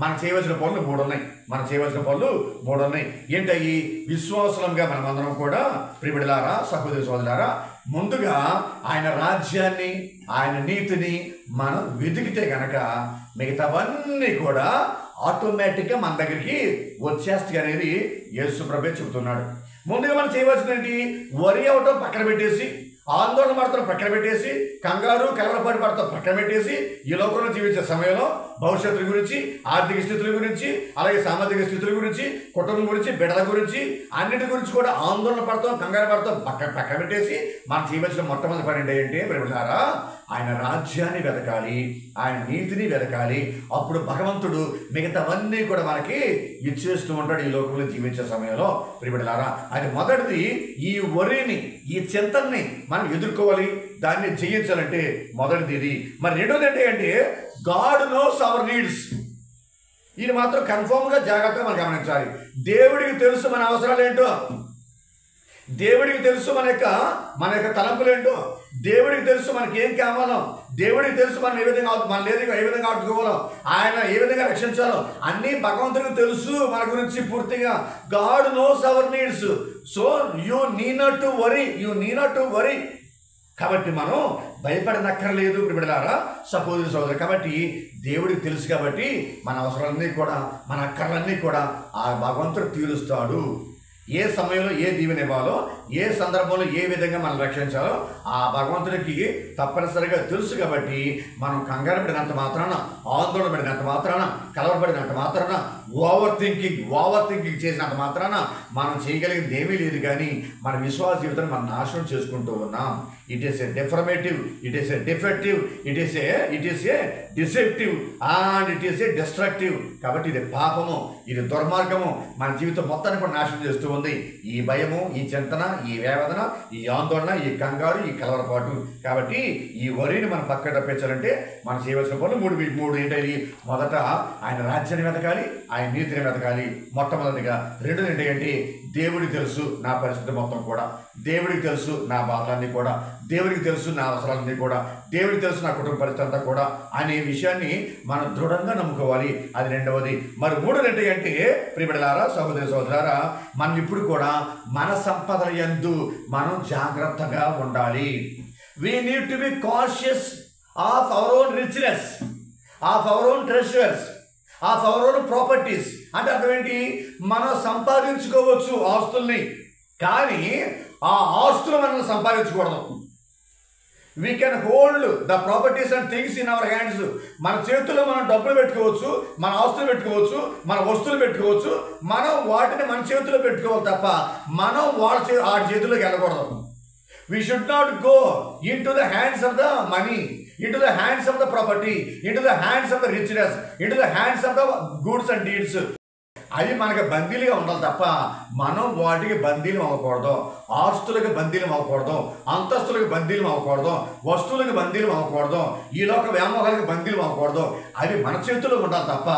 మనం చేయవలసిన పనులు మూడు ఉన్నాయి. ఏంటయ్యి? విశ్వాసంగా మనమందరం కూడా ప్రియబిడ్డలారా, సహోదరి సోదరులారా, ముందుగా ఆయన రాజ్యాన్ని, ఆయన నీతిని మనం వెతికితే కనుక మిగతావన్నీ కూడా ఆటోమేటిక్గా మన దగ్గరికి వచ్చేస్తాయి అనేది యేసుప్రభువే చెబుతున్నాడు. ముందుగా మనం చేయవలసింది ఏంటి? వరి అవటం పక్కన పెట్టేసి, ఆందోళన పడతాం పక్కన పెట్టేసి, కంగారు కలవరపాటు పడతాం పక్కన పెట్టేసి, ఈ లోకంలో జీవించే సమయంలో భవిష్యత్తు గురించి, ఆర్థిక స్థితుల గురించి, అలాగే సామాజిక స్థితుల గురించి, కుటుంబం గురించి, బిడ్డల గురించి, అన్నిటి గురించి కూడా ఆందోళన పడతాం, కంగారు పడతాం పక్కన పెట్టేసి మనం చేయవలసిన మొట్టమొదటి పని ఏంటంటే ప్రియబిడ్డలారా, ఆయన రాజ్యాన్ని వెతకాలి, ఆయన నీతిని వెతకాలి. అప్పుడు భగవంతుడు మిగతావన్నీ కూడా మనకి ఇచ్చేస్తూ ఉంటాడు ఈ లోకంలో జీవించే సమయంలో. ప్రియబిడ్డలారా, అది మొదటిది. ఈ వరిని, ఈ చింతనని మనం ఎదుర్కోవాలి, దాన్ని జయించాలంటే మొదటిది ఇది. మరి రెండోది ఏంటంటే గాడ్ నోస్ అవర్ నీడ్స్. ఇది మాత్రం కన్ఫర్మ్గా జాగ్రత్తగా మనం గమనించాలి. దేవుడికి తెలుసు మన అవసరాలు ఏంటో, దేవుడికి తెలుసు మన యొక్క తలంపులు ఏంటో, దేవుడికి తెలుసు మనకి ఏం కావాలో, దేవుడికి తెలుసు మనం ఏ విధంగా ఆడుకోవాలో, ఆయన ఏ విధంగా రక్షించాలో అన్నీ భగవంతుడికి తెలుసు మన గురించి పూర్తిగా. God knows our needs. So you need not to worry. కాబట్టి మనం భయపడనక్కర్లేదు ప్రియబిడ్డలారా, సహోదరి సోదరు. కాబట్టి దేవుడికి తెలుసు కాబట్టి మన అవసరాలన్నీ కూడా, మన అక్కర్లన్నీ కూడా ఆ భగవంతుడు తీరుస్తాడు. ఏ సమయంలో ఏ దీవెన ఇవ్వాలో, ఏ సందర్భంలో ఏ విధంగా మనం రక్షించాలో ఆ భగవంతుడికి తప్పనిసరిగా తెలుసు. కాబట్టి మనం కంగారు పడినంత మాత్రాన, ఆందోళన పడినంత మాత్రాన, కలవరపడినంత మాత్రాన, ఓవర్ థింకింగ్ చేసినంత మాత్రాన మనం చేయగలిగింది ఏమీ లేదు. కానీ మన విశ్వాస జీవితాన్ని మనం నాశనం చేసుకుంటూ ఉన్నాం. It is a deformative, it is a defective, it is a deceptive and it is a destructive. కాబట్టి ఇది పాపము, ఇది దుర్మార్గము, మన జీవితం మొత్తాన్ని కూడా నాశనం చేస్తూ ఉంది. ఈ భయము, ఈ చింతన, ఈ వేదన, ఈ ఆందోళన, ఈ కంగారు, ఈ కలవరపాటు. కాబట్టి ఈ వరిని మనం పక్కన తప్పించాలంటే మనం చేయవలసిన పనులు మూడు ఏంటది? మొదట ఆయన రాజ్యాన్ని వెతకాలి, ఆయన నీతిని వెతకాలి మొట్టమొదటిగా. రెండోది ఏంటంటే దేవుడికి తెలుసు నా పరిస్థితి మొత్తం కూడా, దేవుడికి తెలుసు నా బాధలన్నీ కూడా, దేవుడికి తెలుసు నా అవసరాలన్నీ కూడా, దేవుడికి తెలుసు నా కుటుంబ పరిస్థితి అంతా కూడా అనే విషయాన్ని మనం దృఢంగా నమ్ముకోవాలి. అది రెండవది. మరి మూడోది ఏంటంటే ప్రియబిడ్డలారా, సహోదరి సహోదరులారా, మనం ఇప్పుడు కూడా మన సంపదల యందు మనం జాగ్రత్తగా ఉండాలి. We need to be cautious of our own richness, of our own treasures, of our own properties. అంటే అర్థం ఏంటి? మనం we can hold the properties and things in our hands. మన చేతుల్లో మనం డబ్బులు పెట్టుకోవచ్చు, మన ఆస్తులు పెట్టుకోవచ్చు, మన వస్తువులు పెట్టుకోవచ్చు. మనం వాటిని మన చేతుల్లో పెట్టుకోవాలి తప్ప మనం వాడి చేతుల్లోకి వెళ్ళకూడదు. We should not go into the hands of the money, into the hands of the property, into the hands of the richness, into the hands of the goods and deeds. అవి మనకు బందీలుగా ఉండాలి తప్ప మనం వాటికి బందీలు అవ్వకూడదు. ఆస్తులకు బందీలు అవ్వకూడదు, అంతస్తులకు బందీలు అవ్వకూడదు, వస్తువులకు బందీలు అవ్వకూడదు, ఈ లోక వ్యామోహాలకు బందీలు అవ్వకూడదు. అవి మన చేతుల్లో ఉండాలి తప్ప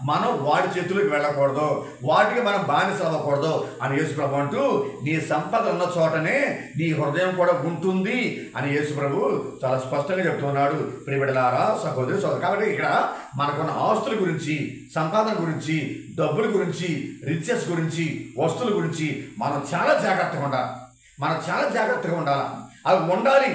మనం వాటి చేతులకు వెళ్ళకూడదు, వాటికి మనం బానిస అవ్వకూడదు అని యేసుప్రభు అంటూ, నీ సంపద ఉన్న చోటనే నీ హృదయం కూడా ఉంటుంది అని యేసుప్రభు చాలా స్పష్టంగా చెప్తున్నాడు. ప్రియబిడ్డలారా, సహోదరి సోదరు, కాబట్టి ఇక్కడ మనకున్న ఆస్తుల గురించి, సంపాదన గురించి, డబ్బుల గురించి, రిచెస్ గురించి, వస్తువుల గురించి మనం చాలా జాగ్రత్తగా ఉండాలి. అవి ఉండాలి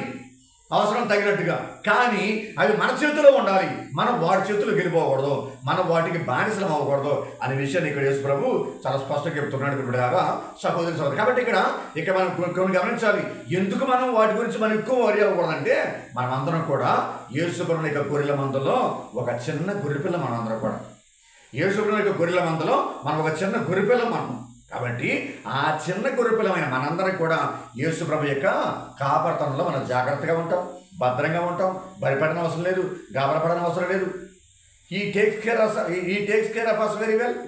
అవసరం తగినట్టుగా, కానీ అవి మన చేతిలో ఉండాలి. మనం వాడి చేతుల్లో వెళ్ళిపోకూడదు, మనం వాటికి బానిసలం అవ్వకూడదు అనే విషయాన్ని ఇక్కడ యేసు ప్రభు చాలా స్పష్టంగా చెప్తున్నాడు. ఇప్పుడు సహోదరి సోదరు, కాబట్టి ఇక్కడ మనం కొన్ని గమనించాలి. ఎందుకు మనం వాటి గురించి మనం ఎక్కువ వరి అవ్వకూడదంటే, మనం అందరం కూడా యేసు ప్రభువుని యొక్క గొర్రెల మందలో ఒక చిన్న గొర్రెపిల్ల. మనం అందరం కూడా యేసు ప్రభువుని యొక్క గొర్రెల మందలో మనం ఒక చిన్న గొర్రెపిల్ల మనం. కాబట్టి ఆ చిన్న గొర్రెపిల్లమైన మనందరం కూడా యేసు ప్రభు యొక్క కాపర్తనంలో మనం జాగ్రత్తగా ఉంటాం, భద్రంగా ఉంటాం. భయపడని అవసరం లేదు, గాబరపడని అవసరం లేదు. ఈ takes care of us very well.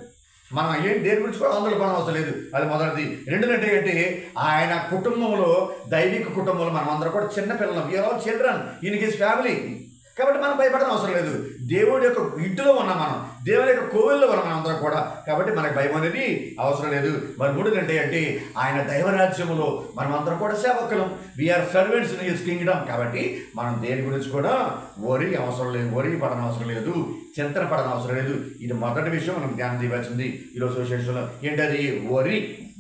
మనం దేని గురించి కూడా ఆందోళన పడని అవసరం లేదు. అది మొదటిది. రెండోది ఏంటంటే, ఆయన కుటుంబంలో, దైవిక కుటుంబంలో మనం అందరం కూడా చిన్న పిల్లలు, we are all children in his family. కాబట్టి మనం భయపడడం అవసరం లేదు. దేవుడి యొక్క ఇంటిలో ఉన్నాం, మనం దేవుడి యొక్క కోవిల్లో ఉన్నాం మనం అందరం కూడా. కాబట్టి మనకు భయం అనేది అవసరం లేదు. మరి మూడోది అంటే ఆయన దైవరాజ్యంలో మనం అందరం కూడా సేవకులం. We are servants in his kingdom. కాబట్టి మనం దేని గురించి కూడా వరి పడని అవసరం లేదు, చింతన పడని అవసరం లేదు. ఇది మొదటి విషయం మనం ధ్యానం చేయవలసింది ఈరోజు విశేషంలో. ఏంటది? వరి,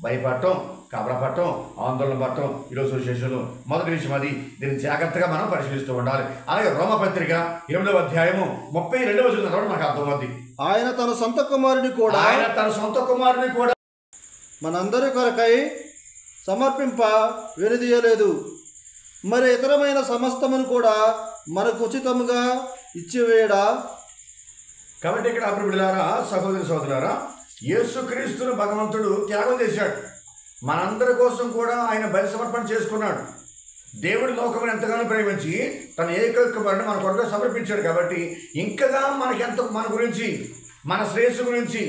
భయపడటం, కబరపడటం, ఆందోళన పడటం. ఈరోజు విశేషంలో మొదటి విషయం అది. దీన్ని జాగ్రత్తగా మనం పరిశీలిస్తూ ఉండాలి. అలాగే రోమపత్రిక 8వ అధ్యాయము 32వ వచనం మనకు అర్థమవుతుంది. ఆయన తన సొంత కుమారుని కూడా మనందరి కొరకై సమర్పింప వెనుదీయలేదు, మరి ఇతరమైన సమస్తమును కూడా మనకు ఉచితముగా ఇచ్చివేయడా. కాబట్టి ఇక్కడ అప్పుడు సహోదరి సోదరులారా, యేసుక్రీస్తును భగవంతుడు త్యాగం చేశాడు. మనందరి కోసం కూడా ఆయన బలి సమర్పణ చేసుకున్నాడు. దేవుడి లోకమును ఎంతగానో ప్రేమించి తన ఏకైకమైన మన కొరకు సమర్పించాడు. కాబట్టి ఇంకగా మన గురించి, మన శ్రేయస్సు గురించి,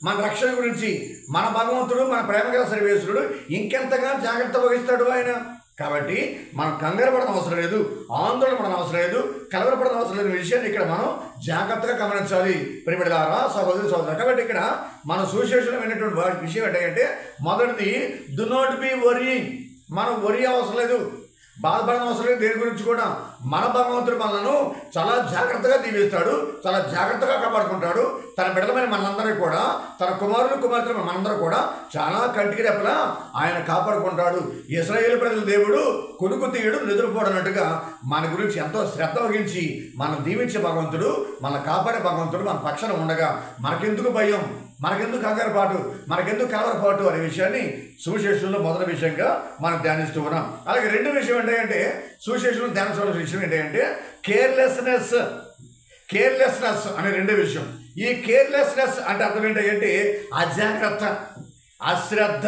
మన రక్షణ గురించి మన భగవంతుడు, మన ప్రేమగల సర్వేశ్వరుడు ఇంకెంతగా జాగ్రత్త వహిస్తాడు ఆయన. కాబట్టి మనం కంగారు పడడం అవసరం లేదు, ఆందోళన పడడం అవసరం లేదు, కలవరపడడం అవసరం లేని విషయాన్ని ఇక్కడ మనం జాగ్రత్తగా గమనించాలి. ప్రియబిడ్డలారా, సహోదరి సోదరులు, కాబట్టి ఇక్కడ మన సువిశేషమైనటువంటి విషయం ఏంటంటే, మొదటిది, డు నాట్ బి వరీయింగ్. మనం వరి అవసరం లేదు, బాధపడడం అవసరం లేదు. దేని గురించి కూడా మన భగవంతుడు మనలను చాలా జాగ్రత్తగా దీవిస్తాడు, చాలా జాగ్రత్తగా కాపాడుకుంటాడు. తన బిడ్డలమైన మనందరినీ కూడా, తన కుమార్తెలు మనందరూ కూడా చాలా కంటికి రెప్పలా ఆయన కాపాడుకుంటాడు. ఇశ్రాయేలు ప్రజల దేవుడు కొనుక్కు తీయడు, నిద్రపోడనట్టుగా మన గురించి ఎంతో శ్రద్ధ వహించి మనం దీవించే భగవంతుడు, మన కాపాడే భగవంతుడు మన పక్షాన ఉండగా మనకెందుకు భయం, మనకెందుకు కంగారుపాటు, మనకెందుకు కలవరపాటు అనే విషయాన్ని సువిశేషంలో మొదటి విషయంగా మనం ధ్యానిస్తూ ఉన్నాం. అలాగే రెండో విషయం ఏంటంటే, సువిశేషంలో ధ్యానించవలసిన విషయం ఏంటంటే కేర్లెస్నెస్ అనే రెండో విషయం. ఈ కేర్లెస్నెస్ అంటే అర్థం ఏంటంటే అజాగ్రత్త, అశ్రద్ధ,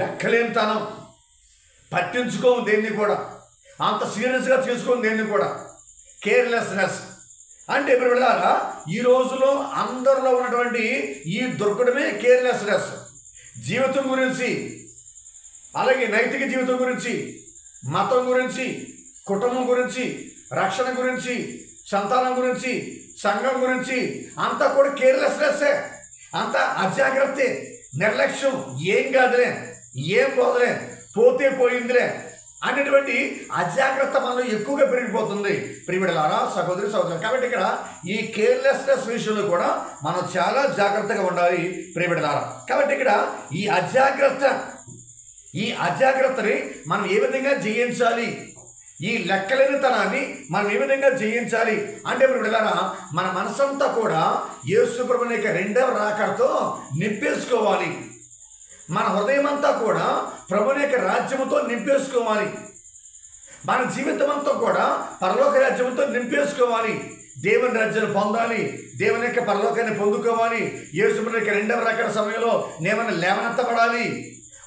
లెక్కలేనితనం, పట్టించుకోము దేన్ని కూడా, అంత సీరియస్గా తీసుకోము దేన్ని కూడా. కేర్లెస్నెస్ అంటే ఇప్పుడు వెళ్ళాలా, ఈ రోజులో అందరిలో ఉన్నటువంటి ఈ దొరకడమే కేర్లెస్నెస్. జీవితం గురించి, అలాగే నైతిక జీవితం గురించి, మతం గురించి, కుటుంబం గురించి, రక్షణ గురించి, సంతానం గురించి, సంఘం గురించి అంతా కూడా కేర్లెస్నెస్సే, అంతా అజాగ్రత్తే, నిర్లక్ష్యం. ఏం కాదులే, ఏం పోదులే, పోతే పోయిందిలే అనేటువంటి అజాగ్రత్త మనలో ఎక్కువగా పెరిగిపోతుంది. ప్రియబిడ్డలారా, సహోదరి సహోదరులు, కాబట్టి ఇక్కడ ఈ కేర్లెస్నెస్ విషయంలో కూడా మనం చాలా జాగ్రత్తగా ఉండాలి ప్రియబిడ్డలారా. కాబట్టి ఇక్కడ ఈ అజాగ్రత్తని మనం ఏ విధంగా జయించాలి, ఈ లెక్కలేనితనాన్ని మనం ఏ విధంగా జయించాలి అంటే ప్రియబిడ్డలారా, మన మనసంతా కూడా యేసు ప్రభువుని యొక్క రెండవ రాకడతో నింపేసుకోవాలి. మన హృదయం అంతా కూడా ప్రభువుని యొక్క రాజ్యముతో నింపేసుకోవాలి. మన జీవితం అంతా కూడా పరలోక రాజ్యంతో నింపేసుకోవాలి, దేవుని రాజ్యాన్ని పొందాలి, దేవుని యొక్క పరలోకాన్ని పొందుకోవాలి. యేసు యొక్క రెండవ రాకడ సమయంలో నేమన్నా లేవనెత్తబడాలి,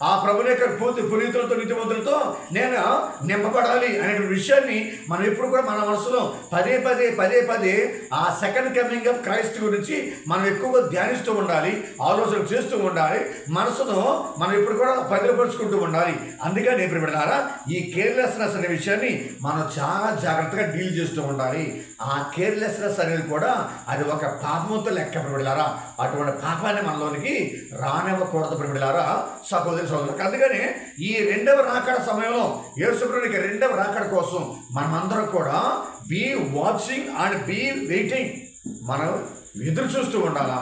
ఆ ప్రభుని యొక్క పునీతులతో నీతిమంతులతో నేను నింపబడాలి అనేటువంటి విషయాన్ని మనం ఎప్పుడు కూడా మన మనసులో పదే పదే ఆ సెకండ్ కమింగ్ ఆఫ్ క్రైస్ట్ గురించి మనం ఎక్కువగా ధ్యానిస్తూ ఉండాలి, ఆలోచన చేస్తూ ఉండాలి, మనసును మనం ఎప్పుడు కూడా పదిలపరుచుకుంటూ ఉండాలి. అందుకని ఇప్పుడు బిడ్డలారా ఈ కేర్లెస్నెస్ అనే విషయాన్ని మనం చాలా జాగ్రత్తగా డీల్ చేస్తూ ఉండాలి. ఆ కేర్లెస్నెస్ అనేది కూడా అది ఒక పాపంతో లెక్క బిడ్డలారా. అటువంటి పాపాన్ని మనలోనికి రానివ్వకూడదు బిడ్డలారా, సహోదరి సోదరులకు. అందుకని ఈ రెండవ రాకడ సమయంలో యేసుప్రభునికి రెండవ రాకడ కోసం మనమందరం కూడా be watching and be waiting. మనం ఎదురు చూస్తూ ఉండాలా,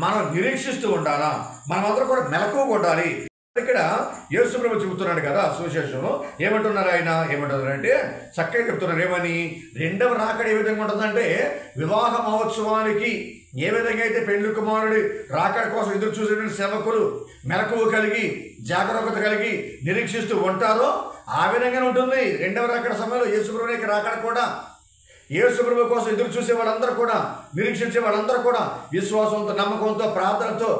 మనం నిరీక్షిస్తూ ఉండాలా, మనమందరం కూడా మెలకువగా ఉండాలి. ఇక్కడ యేసుప్రభు చెబుతున్నాడు కదా సువిశేషంలో, ఏమంటున్నారు ఆయన, ఏమంటున్నారంటే చక్కగా చెప్తున్నారు. ఏమని? రెండవ రాకడ ఏ విధంగా ఉంటుందంటే వివాహ మహోత్సవానికి ఏ విధంగా అయితే పెళ్లి కుమారుడి రాకడ కోసం ఎదురు చూసేటువంటి సేవకులు మెలకువ కలిగి జాగరూకత కలిగి నిరీక్షిస్తూ ఉంటారో ఆ విధంగానే ఉంటుంది రెండవ రాకడ సమయంలో యేసుప్రభు యొక్క రాకడ కూడా. యేసుప్రభు కోసం ఎదురు చూసే వాళ్ళందరూ కూడా, నిరీక్షించే వాళ్ళందరూ కూడా విశ్వాసంతో, నమ్మకంతో, ప్రార్థనతో,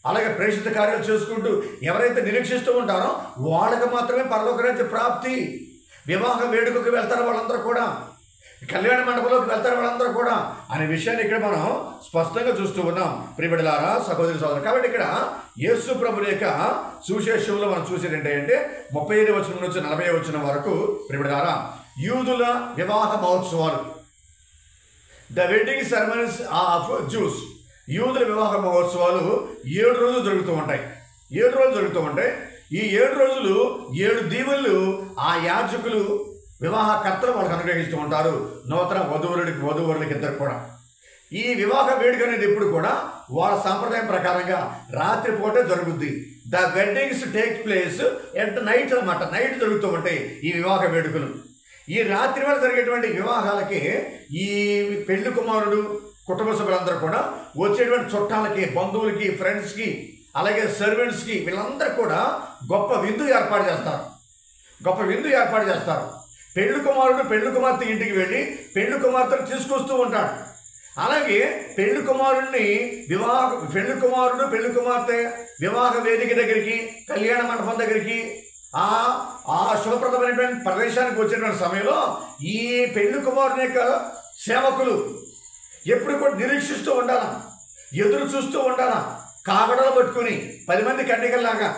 అలాగే ప్రేషిత కార్యాలు చేసుకుంటూ ఎవరైతే నిరీక్షిస్తూ ఉంటారో వాళ్ళకి మాత్రమే పరలోక రాజ్య ప్రాప్తి. వివాహ వేడుకకు వెళ్తారు వాళ్ళందరూ కూడా, కళ్యాణ మండపంలోకి వెళ్తారు వాళ్ళందరూ కూడా అనే విషయాన్ని ఇక్కడ మనం స్పష్టంగా చూస్తూ ఉన్నాం ప్రియబిడ్డలారా, సహోదరి సోదరులు. కాబట్టి ఇక్కడ యేసు ప్రభుని యొక్క సువిశేషంలో మనం చూసేది ఏంటంటే 35వ వచనం నుంచి 40వ వచనం వరకు ప్రియబిడ్డలారా యూదుల వివాహ మహోత్సవాలు, the wedding ceremonies of juice. యూదుల వివాహ మహోత్సవాలు 7 రోజులు జరుగుతూ ఉంటాయి. 7 రోజులు జరుగుతూ ఉంటాయి. ఈ 7 రోజులు 7 దీవెనలు ఆ యాజకులు వివాహకర్తలు వాళ్ళకి అనుగ్రహిస్తూ ఉంటారు, నూతన వధూవరులకి ఇద్దరు కూడా. ఈ వివాహ వేడుక అనేది ఎప్పుడు కూడా వాళ్ళ సాంప్రదాయం ప్రకారంగా రాత్రిపూటే జరుగుద్ది. The weddings take place at night అనమాట. నైట్ జరుగుతూ ఉంటాయి ఈ వివాహ వేడుకలు. ఈ రాత్రి వేళ జరిగేటువంటి వివాహాలకి ఈ పెళ్లి కుమారుడు కుటుంబ సభ్యులందరూ కూడా వచ్చేటువంటి చుట్టాలకి, బంధువులకి, ఫ్రెండ్స్కి, అలాగే సర్వెంట్స్కి వీళ్ళందరూ కూడా గొప్ప విందు ఏర్పాటు చేస్తారు. పెళ్లి కుమారుడు పెళ్లి కుమార్తె ఇంటికి వెళ్ళి పెళ్లి కుమార్తెను తీసుకొస్తూ ఉంటాడు. అలాగే పెళ్లి కుమారుడు పెళ్లి కుమార్తె వివాహ వేదిక దగ్గరికి, కళ్యాణ మండపం దగ్గరికి, ఆ శుభప్రదమైనటువంటి ప్రదేశానికి వచ్చేటువంటి సమయంలో ఈ పెళ్లి కుమారుని యొక్క సేవకులు ఎప్పుడు కూడా నిరీక్షిస్తూ ఉండాలా, ఎదురు చూస్తూ ఉండాలా, కాగడలు పట్టుకుని 10 మంది కన్యకల్లాగా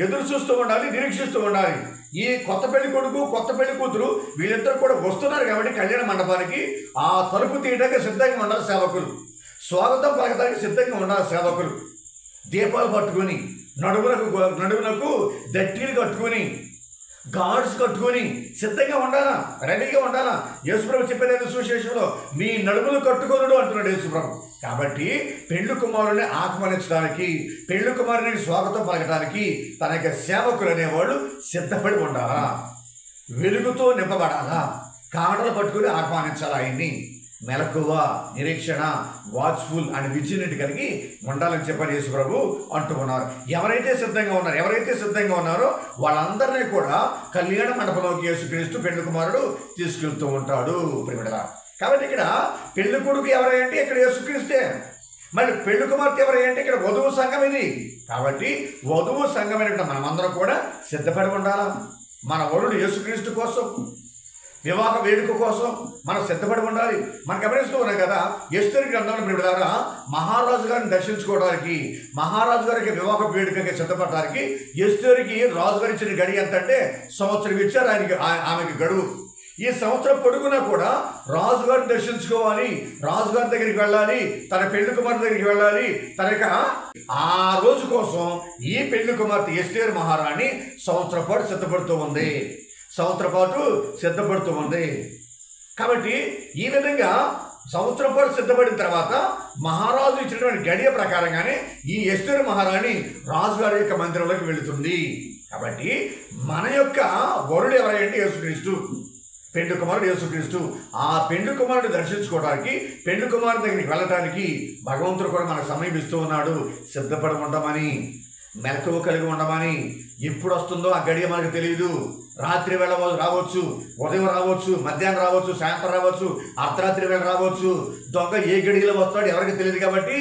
ఎదురు చూస్తూ ఉండాలి, నిరీక్షిస్తూ ఉండాలి. ఈ కొత్త పెళ్లి కొడుకు, కొత్త పెళ్లి కూతురు వీళ్ళిద్దరు కూడా వస్తున్నారు కాబట్టి కళ్యాణ మండపానికి ఆ తలుపు తీయడానికి సిద్ధంగా ఉండాలి సేవకులు, స్వాగతం పలకడానికి సిద్ధంగా ఉండాలి సేవకులు. దీపాలు పట్టుకొని, నడుమునకు దట్టీలు కట్టుకొని, గార్డ్స్ కట్టుకొని సిద్ధంగా ఉండాలా, రెడీగా ఉండాలా. యేసుప్రభు చెప్పేది సువిశేషంలో మీ నడుములు కట్టుకొనుడు అంటున్నాడు యేసుప్రభు. కాబట్టి పెళ్లి కుమారుని ఆహ్వానించడానికి, పెళ్లి కుమారునికి స్వాగతం పలకడానికి తన యొక్క సేవకులు అనేవాళ్ళు సిద్ధపడి ఉండాలా, వెలుగుతో నింపబడాలా, కాడలు పట్టుకుని ఆహ్వానించాలా. ఆయన్ని మెలకువ, నిరీక్షణ, వాచ్ఫుల్ అండ్ విజిలెంట్ కలిగి ఉండాలని చెప్పని యేసు ప్రభు అంటూ ఉన్నారు. ఎవరైతే సిద్ధంగా ఉన్నారో వాళ్ళందరినీ కూడా కళ్యాణ మండపంలోకి యేసుక్రీస్తు పెళ్లి కుమారుడు తీసుకెళ్తూ ఉంటాడు ప్రియమిత్రులారా. కాబట్టి ఇక్కడ పెళ్లి కొడుకు ఎవరంటే ఇక్కడ యేసుక్రీస్తే, మరి పెళ్లి కుమార్తె ఎవరంటే ఇక్కడ వధువు సంఘం ఇది. కాబట్టి వధువు సంఘమైన మనమందరం కూడా సిద్ధపడి ఉండాలా. మన వరుడు యేసుక్రీస్తు కోసం, వివాహ వేడుక కోసం మనం సిద్ధపడి ఉండాలి. మనం గమనిస్తూ ఉన్నాం కదా, ఎస్తేరు గ్రంథంలో ప్రియమిత్రులారా మహారాజు గారిని దర్శించుకోవడానికి, మహారాజు గారికి వివాహ వేడుకకి సిద్ధపడడానికి ఎస్తేరుకి రాజుగారు ఇచ్చిన గడి ఎంత అంటే సంవత్సరం ఇచ్చారు ఆమెకి గడువు. ఈ సంవత్సరం పొడుగునా కూడా రాజుగారిని దర్శించుకోవాలి, రాజుగారి దగ్గరికి వెళ్ళాలి, తన పెళ్లి కుమార్తె దగ్గరికి వెళ్ళాలి. ఆ రోజు కోసం ఈ పెళ్లి కుమార్తె ఎస్తేరు మహారాణి సంవత్సరం పాటు సిద్ధపడుతూ ఉంది. కాబట్టి ఈ విధంగా సంవత్సరం పాటు సిద్ధపడిన తర్వాత మహారాజు ఇచ్చినటువంటి గడియ ప్రకారంగానే ఈ ఎస్తేరు మహారాణి రాజుగారి యొక్క మందిరంలోకి వెళుతుంది. కాబట్టి మన యొక్క వరుడు ఎవరంటే యేసుక్రీస్తు, పెండు కుమారుడు యేసుక్రీస్తు. ఆ పెండు కుమారుడు దర్శించుకోవడానికి, పెండు కుమారుడు దగ్గరికి వెళ్ళడానికి భగవంతుడు కూడా మనకు సమీపిస్తూ ఉన్నాడు. సిద్ధపడి ఉండమని, మెలకువ కలిగి ఉండమని. ఎప్పుడు వస్తుందో ఆ గడియ మనకు తెలియదు. రాత్రి వేళ రావచ్చు, ఉదయం రావచ్చు, మధ్యాహ్నం రావచ్చు, సాయంత్రం రావచ్చు, అర్ధరాత్రి వేళ రావచ్చు. దొంగ ఏ గడియలో వస్తాడు ఎవరికి తెలియదు. కాబట్టి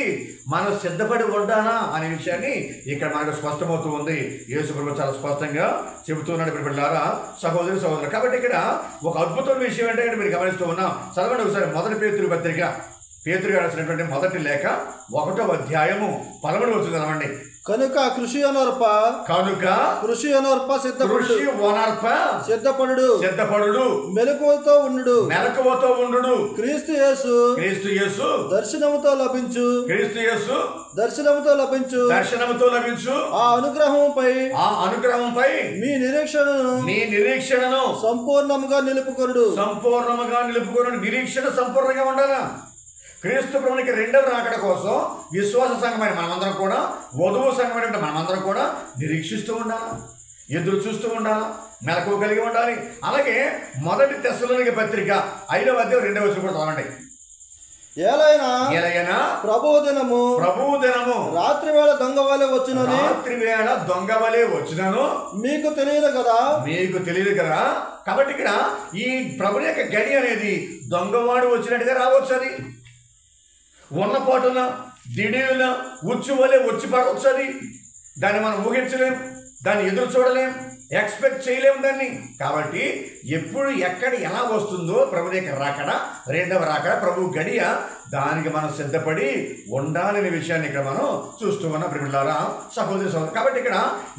మనం సిద్ధపడి ఉండాలా అనే విషయాన్ని ఇక్కడ మనకు స్పష్టమవుతూ ఉంది. యేసు ప్రభువు చాలా స్పష్టంగా చెబుతున్నాడు బిడ్డలారా, సహోదరి సహోదరులు. కాబట్టి ఇక్కడ ఒక అద్భుతమైన విషయం ఏంటంటే మీరు గమనిస్తూ ఉన్నాం. చదవండి ఒకసారి మొదటి పేతురు పత్రిక, పేతురు రాసినటువంటి మొదటి లేఖ 1వ అధ్యాయము 11వ వచనం చదవండి. కనుక కృషి అనర్ప సిద్ధపడు మెలకువతో ఉండు క్రీస్తు యేసు దర్శనముతో లభించు ఆ అనుగ్రహంపై మీ నిరీక్షణను సంపూర్ణముగా నిలుపుకొనుడు. నిరీక్షణ సంపూర్ణంగా ఉండాలా. క్రీస్తు ప్రభువునికి రెండవ రాకడ కోసం విశ్వాస సంఘమైన మనమందరం కూడా, వధువు సంఘమైన మనమందరం కూడా నిరీక్షిస్తూ ఉండాలా, ఎదురు చూస్తూ ఉండాలా, మెలకువ కలిగి ఉండాలి. అలాగే మొదటి తెస్సలోనిక పత్రిక 5వ అధ్యాయం 2వ వచనం కూడా చదవండి. ఎలయనా ప్రభువు దినము రాత్రి వేళ దొంగ వలె వచ్చినను మీకు తెలియదు కదా. కాబట్టి ఇక్కడ ఈ ప్రభు యొక్క గడి అనేది దొంగవాడు వచ్చినట్టుగా రావచ్చు. అది ఉన్నపాటున దిడీన ఉచ్చు వలె వచ్చి పడవచ్చు. అది దాన్ని మనం ఊహించలేం, దాన్ని ఎదురు చూడలేం, ఎక్స్పెక్ట్ చేయలేము దాన్ని. కాబట్టి ఎప్పుడు ఎక్కడ ఎలా వస్తుందో ప్రభు యొక్క రాకడ, రెండవ రాకడ, ప్రభు గడియ, దానికి మనం సిద్ధపడి ఉండాలనే విషయాన్ని ఇక్కడ మనం చూస్తూ ఉన్నాం ప్రియులారా, సహోదరి సహోదరు. కాబట్టి ఇక్కడ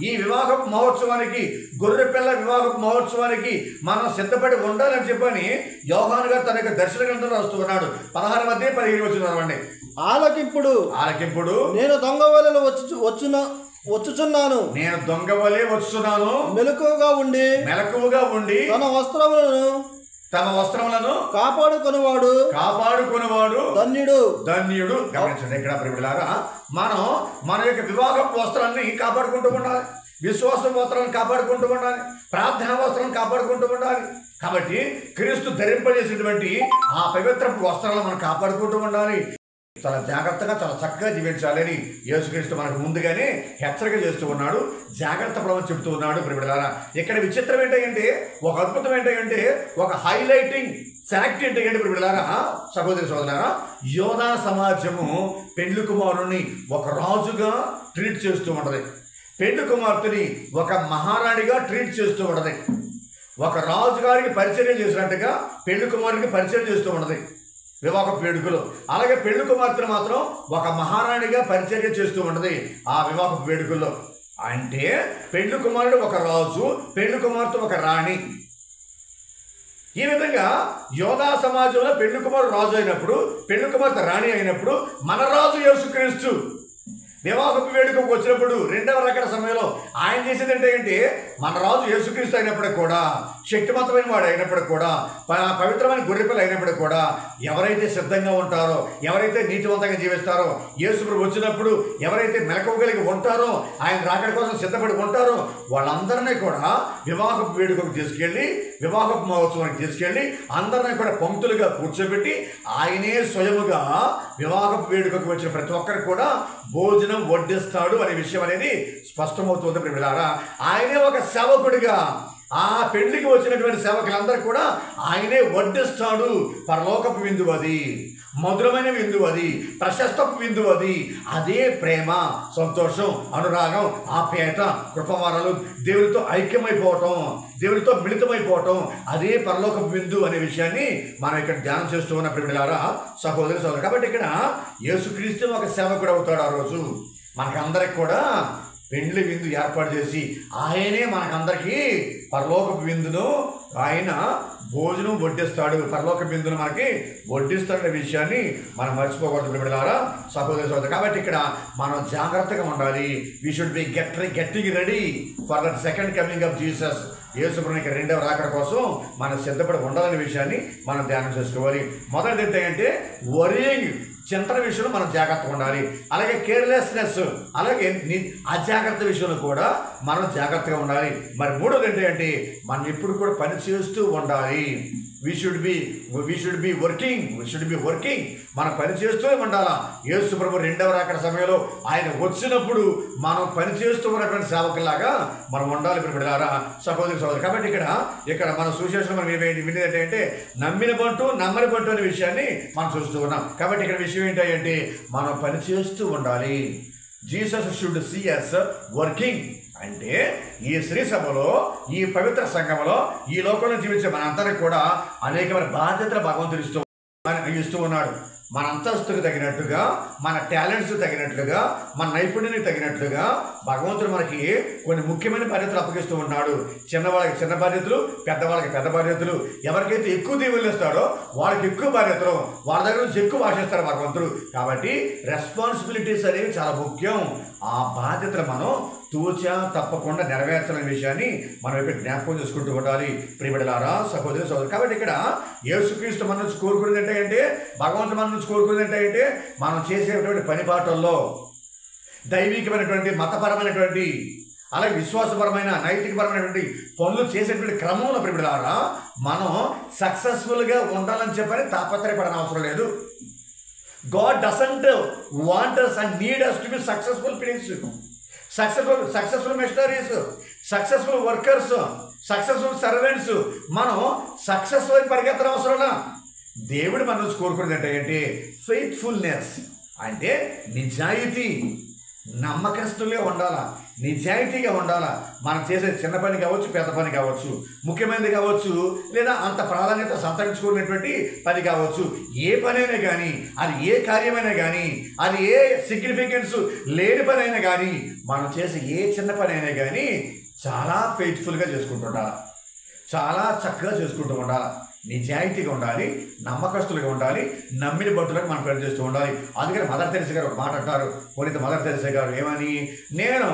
ఈ వివాహపు మహోత్సవానికి, గొర్రెపిల్ల వివాహపు మహోత్సవానికి మనం సిద్ధపడి ఉండాలని చెప్పని యోహాను గారు తన యొక్క దర్శన గ్రంథంలో రాస్తూ ఉన్నాడు. 16వ అధ్యాయం 17వ వచనం చదవండి. ఆలకింపుడు నేను దొంగ వలె వచ్చుచున్నాను మెలకువగా ఉండి తన వస్త్రములను కాపాడుకొనువాడు ధన్యుడు. గమనించండి ఇక్కడ ప్రియులారా, మనం మన యొక్క వివాహ వస్త్రాన్ని కాపాడుకుంటూ ఉండాలి, విశ్వాస వస్త్రాలను కాపాడుకుంటూ ఉండాలి, ప్రార్థనా వస్త్రాలను కాపాడుకుంటూ ఉండాలి. కాబట్టి క్రీస్తు ధరింపజేసినటువంటి ఆ పవిత్ర వస్త్రాలను మనం కాపాడుకుంటూ ఉండాలి. చాలా జాగ్రత్తగా, చాలా చక్కగా జీవించాలని యేసుక్రీస్తు మనకు ముందుగానే హెచ్చరిక చేస్తూ ఉన్నాడు, జాగ్రత్త పడమని చెబుతూ ఉన్నాడు ప్రియులారా. ఇక్కడ విచిత్రం ఏంటంటే, ఒక అద్భుతం ఏంటంటే, ఒక హైలైటింగ్ ఫ్యాక్ట్ ఏంటంటే ప్రియులారా, సహోదరి సోదరులారా, యోధా సమాజము పెండ్లి కుమారుని ఒక రాజుగా ట్రీట్ చేస్తూ ఉంటది, పెండ్లి కుమార్తెని ఒక మహారాణిగా ట్రీట్ చేస్తూ ఉంటది, ఒక రాజుగారికి పరిచర్య చేసినట్టుగా పెళ్లి కుమారునికి పరిచయం చేస్తూ ఉన్నది వివాహ వేడుకలు. అలాగే పెళ్లి కుమార్తెను మాత్రం ఒక మహారాణిగా పరిచర్య చేస్తూ ఉన్నది ఆ వివాహ వేడుకల్లో. అంటే పెళ్లి కుమారుడు ఒక రాజు, పెళ్లి కుమార్తె ఒక రాణి. ఈ విధంగా యోధా సమాజంలో పెళ్లి కుమారుడు రాజు అయినప్పుడు, పెళ్లి కుమార్తె రాణి అయినప్పుడు, మన రాజు యేసుక్రీస్తు వివాహపు వేడుకకు వచ్చినప్పుడు రెండవ రకడ సమయంలో ఆయన చేసేది ఏంటంటే, మన రాజు యేసుక్రీస్తు అయినప్పటికి కూడా, శక్తివంతమైన వాడు అయినప్పటికి కూడా, పవిత్రమైన గొర్రెపిల్ల అయినప్పటికి కూడా, ఎవరైతే సిద్ధంగా ఉంటారో, ఎవరైతే నీతివంతంగా జీవిస్తారో, యేసు ప్రభు వచ్చినప్పుడు ఎవరైతే మెలకువగలిగి ఉంటారో, ఆయన రాకడ కోసం సిద్ధపడి ఉంటారో, వాళ్ళందరినీ కూడా వివాహపు వేడుకకు తీసుకెళ్ళి, వివాహపు మహోత్సవానికి తీసుకెళ్ళి అందరినీ కూడా పంక్తులుగా కూర్చోబెట్టి ఆయనే స్వయముగా వివాహపు వేడుకకు వచ్చిన ప్రతి ఒక్కరికి కూడా భోజనం వడ్డిస్తాడు అనే విషయం అనేది స్పష్టమవుతుంది ప్రియులారా. ఆయనే ఒక సేవకుడిగా ఆ పెళ్లికి వచ్చినటువంటి సేవకులందరూ కూడా ఆయనే వడ్డిస్తాడు. పరలోకపు విందు అది, మధురమైన విందు అది, ప్రశస్తపు విందు అది. అదే ప్రేమ, సంతోషం, అనురాగం, ఆప్యాయత, కృపవారాలు, దేవుడితో ఐక్యమైపోవటం, దేవుడితో మిళితమైపోవటం, అదే పరలోకపు విందు అనే విషయాన్ని మనం ఇక్కడ ధ్యానం చేస్తూ ఉన్న ప్రియులారా, సహోదరి సహోదరు. కాబట్టి ఇక్కడ యేసుక్రీస్తు ఒక సేవకుడు అవుతాడు. ఆ రోజు మనకందరికి కూడా పెండ్లి విందు ఏర్పాటు చేసి ఆయనే మనకందరికీ పరలోకపు విందును ఆయన భోజనం వడ్డిస్తాడు, పరలోక బిందును మనకి వడ్డిస్తాడనే విషయాన్ని మనం మర్చిపోకూడదు ప్రియులారా, సహోదరి సహోదరు. కాబట్టి ఇక్కడ మనం జాగ్రత్తగా ఉండాలి. We should be getting ready for that second coming of Jesus. యేసుప్రభునికి రెండవ రాకడ కోసం మనం సిద్ధపడి ఉండాలనే విషయాన్ని మనం ధ్యానం చేసుకోవాలి. మొదటిది ఏంటంటే వరీయింగ్, చింతన విషయంలో మనం జాగ్రత్తగా ఉండాలి. అలాగే కేర్లెస్నెస్, అలాగే అజాగ్రత్త విషయంలో కూడా మనం జాగ్రత్తగా ఉండాలి. మరి మూడోది ఏంటంటే మనం ఎప్పుడు కూడా పని చేస్తూ ఉండాలి. we should be working. మనం పని చేస్తూనే ఉండాలా. యేసు ప్రభు రెండవ రాకడ సమయంలో ఆయన వచ్చినప్పుడు మనం పని చేస్తూ ఉన్నటువంటి సేవకులాగా మనం ఉండాలి ప్రియమైన సహోదరి. కాబట్టి ఇక్కడ మన సువిశేషం మనం వినేది ఏంటంటే నమ్మిన బంటు నమ్మని బంటు అనే విషయాన్ని మనం చూస్తూ ఉన్నాం. కాబట్టి ఇక్కడ విషయం ఏంటంటే మనం పని చేస్తూ ఉండాలి. Jesus should see us working. అంటే ఈ శ్రీ సభలో, ఈ పవిత్ర సంఘంలో, ఈ లోకంలో జీవించే మనందరికి కూడా అనేకమైన బాధ్యతలు భగవంతుడు ఇస్తూ ఉన్నాడు. మన అంతస్తుకు తగినట్టుగా, మన టాలెంట్స్ తగినట్లుగా, మన నైపుణ్యానికి తగినట్లుగా భగవంతుడు మనకి కొన్ని ముఖ్యమైన బాధ్యతలు అప్పగిస్తూ ఉన్నాడు. చిన్నవాళ్ళకి చిన్న బాధ్యతలు, పెద్దవాళ్ళకి పెద్ద బాధ్యతలు. ఎవరికైతే ఎక్కువ దీవెనలు ఇస్తాడో వాళ్ళకి ఎక్కువ బాధ్యతలు, వాళ్ళ దగ్గర నుంచి ఎక్కువ ఆశిస్తాడు భగవంతుడు. కాబట్టి రెస్పాన్సిబిలిటీస్ అనేవి చాలా ముఖ్యం. ఆ బాధ్యతలు మనం తూచా తప్పకుండా నెరవేర్చాలనే విషయాన్ని మనం ఇక్కడ జ్ఞాపకం చేసుకుంటూ ఉండాలి ప్రియబిడ్డలారా, సహోదరి. కాబట్టి ఇక్కడ యేసుక్రీస్తు మన నుంచి కోరుకునేది ఏంటంటే, భగవంతుడు మన నుంచి కోరుకునేది ఏంటంటే మనం చేసేటువంటి పని పాటల్లో దైవికమైనటువంటి, మతపరమైనటువంటి, అలాగే విశ్వాసపరమైన, నైతికపరమైనటువంటి పనులు చేసేటువంటి క్రమంలో ప్రియబిడ్డలారా మనం సక్సెస్ఫుల్గా ఉండాలని చెప్పని తాపత్రయపడని అవసరం లేదు. God doesn't want us and need us to be successful people. Successful missionaries, successful workers, successful servants. మనం సక్సెస్ఫుల్ పరిగెత్తడం అవసరంలా. దేవుడు మన నుంచి కోరుకునేది ఏంటంటే ఫెయిత్ఫుల్నెస్, అంటే నిజాయితీ, నమ్మకస్తులుగా ఉండాలా, నిజాయితీగా ఉండాలా. మనం చేసే చిన్న పని కావచ్చు, పెద్ద పని కావచ్చు, ముఖ్యమైనది కావచ్చు, లేదా అంత ప్రాధాన్యత సంతరించుకునేటువంటి పని కావచ్చు. ఏ పనైనా కానీ, అది ఏ కార్యమైనా కానీ, అది ఏ సిగ్నిఫికెన్స్ లేని పని అయినా కానీ, మనం చేసే ఏ చిన్న పని అయినా కానీ చాలా ఫెయిత్ఫుల్గా చేసుకుంటూ ఉండాలి, చాలా చక్కగా చేసుకుంటూ ఉండాలి, నిజాయితీగా ఉండాలి, నమ్మకస్తులుగా ఉండాలి, నమ్మిన భక్తులకు మనం పని చేస్తూ ఉండాలి. అందుకని మదర్ తెరెసా గారు ఒక మాట అంటారు, పునీత మదర్ తెరెసా గారు ఏమని, నేను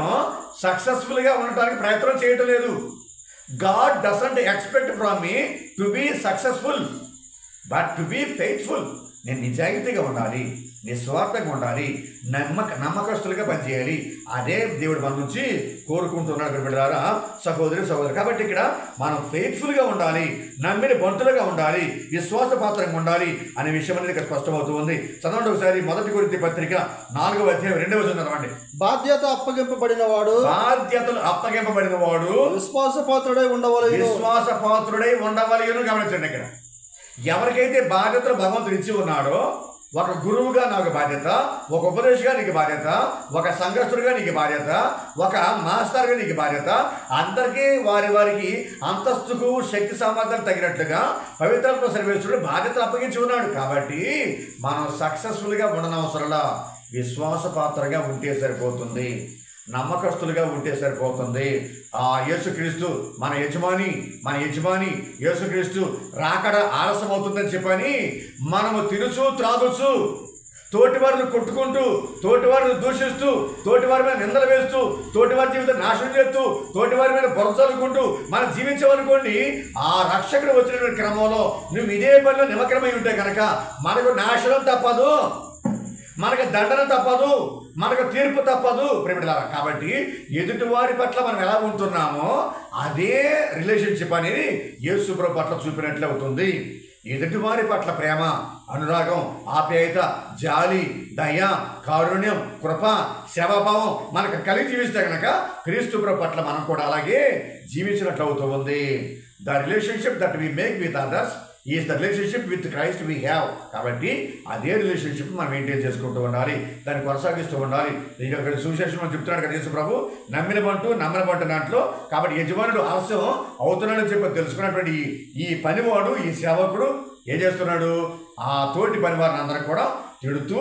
సక్సెస్ఫుల్గా ఉండటానికి ప్రయత్నం చేయటం లేదు. God doesn't expect from me to be successful but to be faithful. నేను నిజాయితీగా ఉండాలి, నిస్వార్థంగా ఉండాలి, నమ్మకస్తులుగా పనిచేయాలి. అదే దేవుడు మన నుంచి కోరుకుంటున్నాడు బిడ్డలారా, సహోదరి. కాబట్టి ఇక్కడ మనం ఫెయిత్ఫుల్గా ఉండాలి, నమ్మిన బంతులుగా ఉండాలి, విశ్వాసపాత్రంగా ఉండాలి అనే విషయం అనేది ఇక్కడ స్పష్టమవుతుంది. చదవండి ఒకసారి 1 కొరింథీ పత్రిక 4వ అధ్యాయం 2వ వచనం చదవండి. బాధ్యతలు అప్పగింపబడిన వాడు విశ్వాసపాత్రుడై ఉండవలెను. గమనించండి, ఇక్కడ ఎవరికైతే బాధ్యతలు భగవంతుడు ఇచ్చి ఉన్నాడో, ఒక గురువుగా నాకు బాధ్యత, ఒక ఉపదేశిగా నీకు బాధ్యత, ఒక సంఘస్థుడిగా నీకు బాధ్యత, ఒక మాస్టర్గా నీకు బాధ్యత, అందరికీ వారికి అంతస్తుకు శక్తి సామర్థ్యాలు తగినట్లుగా పవిత్రాత్మ సర్వేశ్వరుడు బాధ్యతలు అప్పగించి ఉన్నాడు. కాబట్టి మనం సక్సెస్ఫుల్గా ఉండనవసరంలా, విశ్వాసపాత్రగా ఉంటే సరిపోతుంది, నమ్మకస్తులుగా ఉంటే సరిపోతుంది. ఆ యేసుక్రీస్తు మన యజమాని యేసుక్రీస్తు రాకడ ఆలస్యం అవుతుందని చెప్పని మనము తినుచు త్రాగుచు, తోటివారిని కొట్టుకుంటూ, తోటివారిని దూషిస్తూ, తోటివారి మీద నిందలు వేస్తూ, తోటివారి జీవితం నాశనం చేస్తూ, తోటివారి మీద బొరచలుకుంటూ మనం జీవించామనుకోండి, ఆ రక్షకుడు వచ్చినటువంటి క్రమంలో నువ్వు ఇదే పనిలో నిమగ్నమై ఉంటే కనుక మనకు నాశనం తప్పదు, మనకు దండన తప్పదు, మనకు తీర్పు తప్పదు ప్రియమిత్రులారా. కాబట్టి ఎదుటివారి పట్ల మనం ఎలా ఉంటున్నామో అదే రిలేషన్షిప్ అనేది యేసు ప్రభు పట్ల చూపినట్లు అవుతుంది. ఎదుటివారి పట్ల ప్రేమ, అనురాగం, ఆప్యాయత, జాలి, దయ, కారుణ్యం, కృప, సేవాభావం మనకు కలిగి జీవిస్తే కనుక క్రీస్తు ప్రభు పట్ల మనం కూడా అలాగే జీవించినట్లు అవుతూ ఉంది. The relationship that we make with others is the relationship with Christ we have. కాబట్టి అదే రిలేషన్షిప్ మనం మెయింటైన్ చేసుకుంటూ ఉండాలి, దాన్ని కొనసాగిస్తూ ఉండాలి. ఇక్కడ సువిశేషం చెప్తున్నాడు కదా యేసు ప్రభు, నమ్మిన బంటు దాంట్లో. కాబట్టి యజమానుడు ఆలస్యం అవుతున్నాడని చెప్పి తెలుసుకున్నటువంటి ఈ పనివాడు, ఈ సేవకుడు ఏం చేస్తున్నాడు, ఆ తోటి పనివారిని అందరూ కూడా తిడుతూ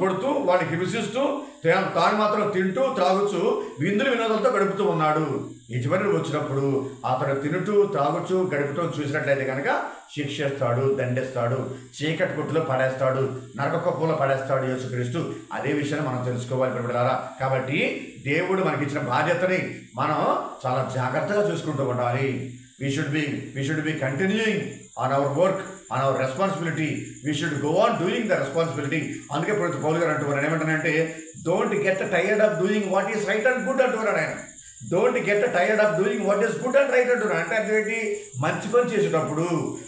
కొడుతూ వాడికి హింసిస్తూ తాను మాత్రం తింటూ త్రాగుచు విందులు వినోదాలతో గడుపుతూ ఉన్నాడు. యజమానుడు వచ్చినప్పుడు అతడు తినుతూ త్రాగుచు గడుపుతూ చూసినట్లయితే కనుక శిక్షిస్తాడు, దండిస్తాడు, చీకటి కొట్టులో పడేస్తాడు, నరక కుప్పలో పడేస్తాడు యేసుక్రీస్తు. అదే విషయాన్ని మనం తెలుసుకోవాలి ప్రియమిత్రులారా. కాబట్టి దేవుడు మనకిచ్చిన బాధ్యతని మనం చాలా జాగ్రత్తగా చూసుకుంటూ ఉండాలి. We should be continuing on our work on our responsibility we should go on doing the responsibility. అందుకే ప్రతి పౌలు గారు అంటున్నారు ఏమంటానంటే don't get tired of doing what is right and good అంటున్నాడు ఆయన. Don't get tired of doing what is good and right అంటున్నాడు. అంటే అదేంటి, మంచి పని చేసేటప్పుడు,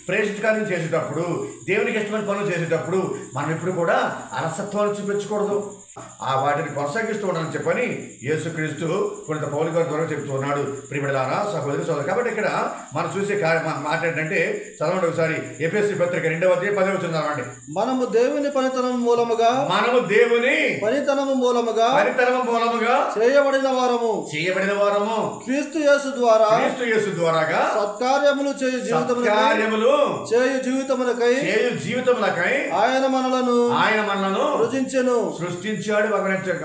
ప్రేషిత కార్యం చేసేటప్పుడు, దేవునికి ఇష్టమైన పనులు చేసేటప్పుడు మనం ఎప్పుడు కూడా అలసత్వాన్ని చూపించకూడదు, ఆ వాటిని కొనసాగిస్తూ ఉండాలని చెప్పని యేసుక్రీస్తు కొంత పౌలు గారి ద్వారా చెప్తూ ఉన్నాడు. ప్రియమిత్రులారా, సహోదరి సోదరు, కాబట్టి ఇక్కడ మనం చూసే మాట ఏంటంటే చదవండి ఒకసారి ఎఫెసీ పత్రిక 2వ అధ్యాయం 10వ వచనం చదవండి. మనము దేవుని పనితనం మూలముగా పనితనము మూలముగా చేయబడిన వారము క్రీస్తు యేసు ద్వారాగా సత్కార్యములు చేయు జీవితములకై ఆయన మనలను సృష్టించాడు, గమనించాడు.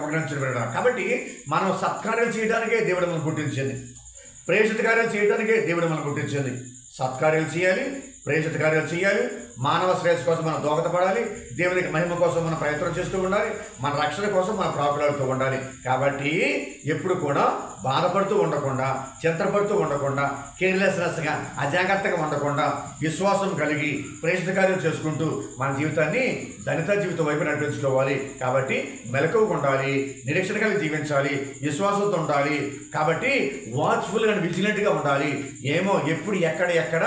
కాబట్టి మనం సత్కార్యాలు చేయడానికే దేవుడు మనం పుట్టించింది, ప్రేషిత కార్యాలు చేయడానికే దేవుడు మనం పుట్టించింది. సత్కార్యాలు చేయాలి, ప్రేషిత కార్యాలు చేయాలి, మానవ శ్రేయస్సు కోసం మనం దోహదపడాలి, దేవునికి మహిమ కోసం మనం ప్రయత్నం చేస్తూ ఉండాలి, మన రక్షణ కోసం మనం ప్రాకులాడుతూ ఉండాలి. కాబట్టి ఎప్పుడు కూడా బాధపడుతూ ఉండకుండా, చింతపడుతూ ఉండకుండా, కేర్లెస్నెస్గా అజాగ్రత్తగా ఉండకుండా, విశ్వాసం కలిగి ప్రేషిత కార్యం చేసుకుంటూ మన జీవితాన్ని దళిత జీవితం వైపు నడిపించుకోవాలి. కాబట్టి మెలకువగా ఉండాలి, నిరీక్షణ కలిగి జీవించాలి, విశ్వాసంతో ఉండాలి. కాబట్టి వాచ్ఫుల్ అండ్ విజిలెంట్గా ఉండాలి. ఏమో ఎప్పుడు ఎక్కడ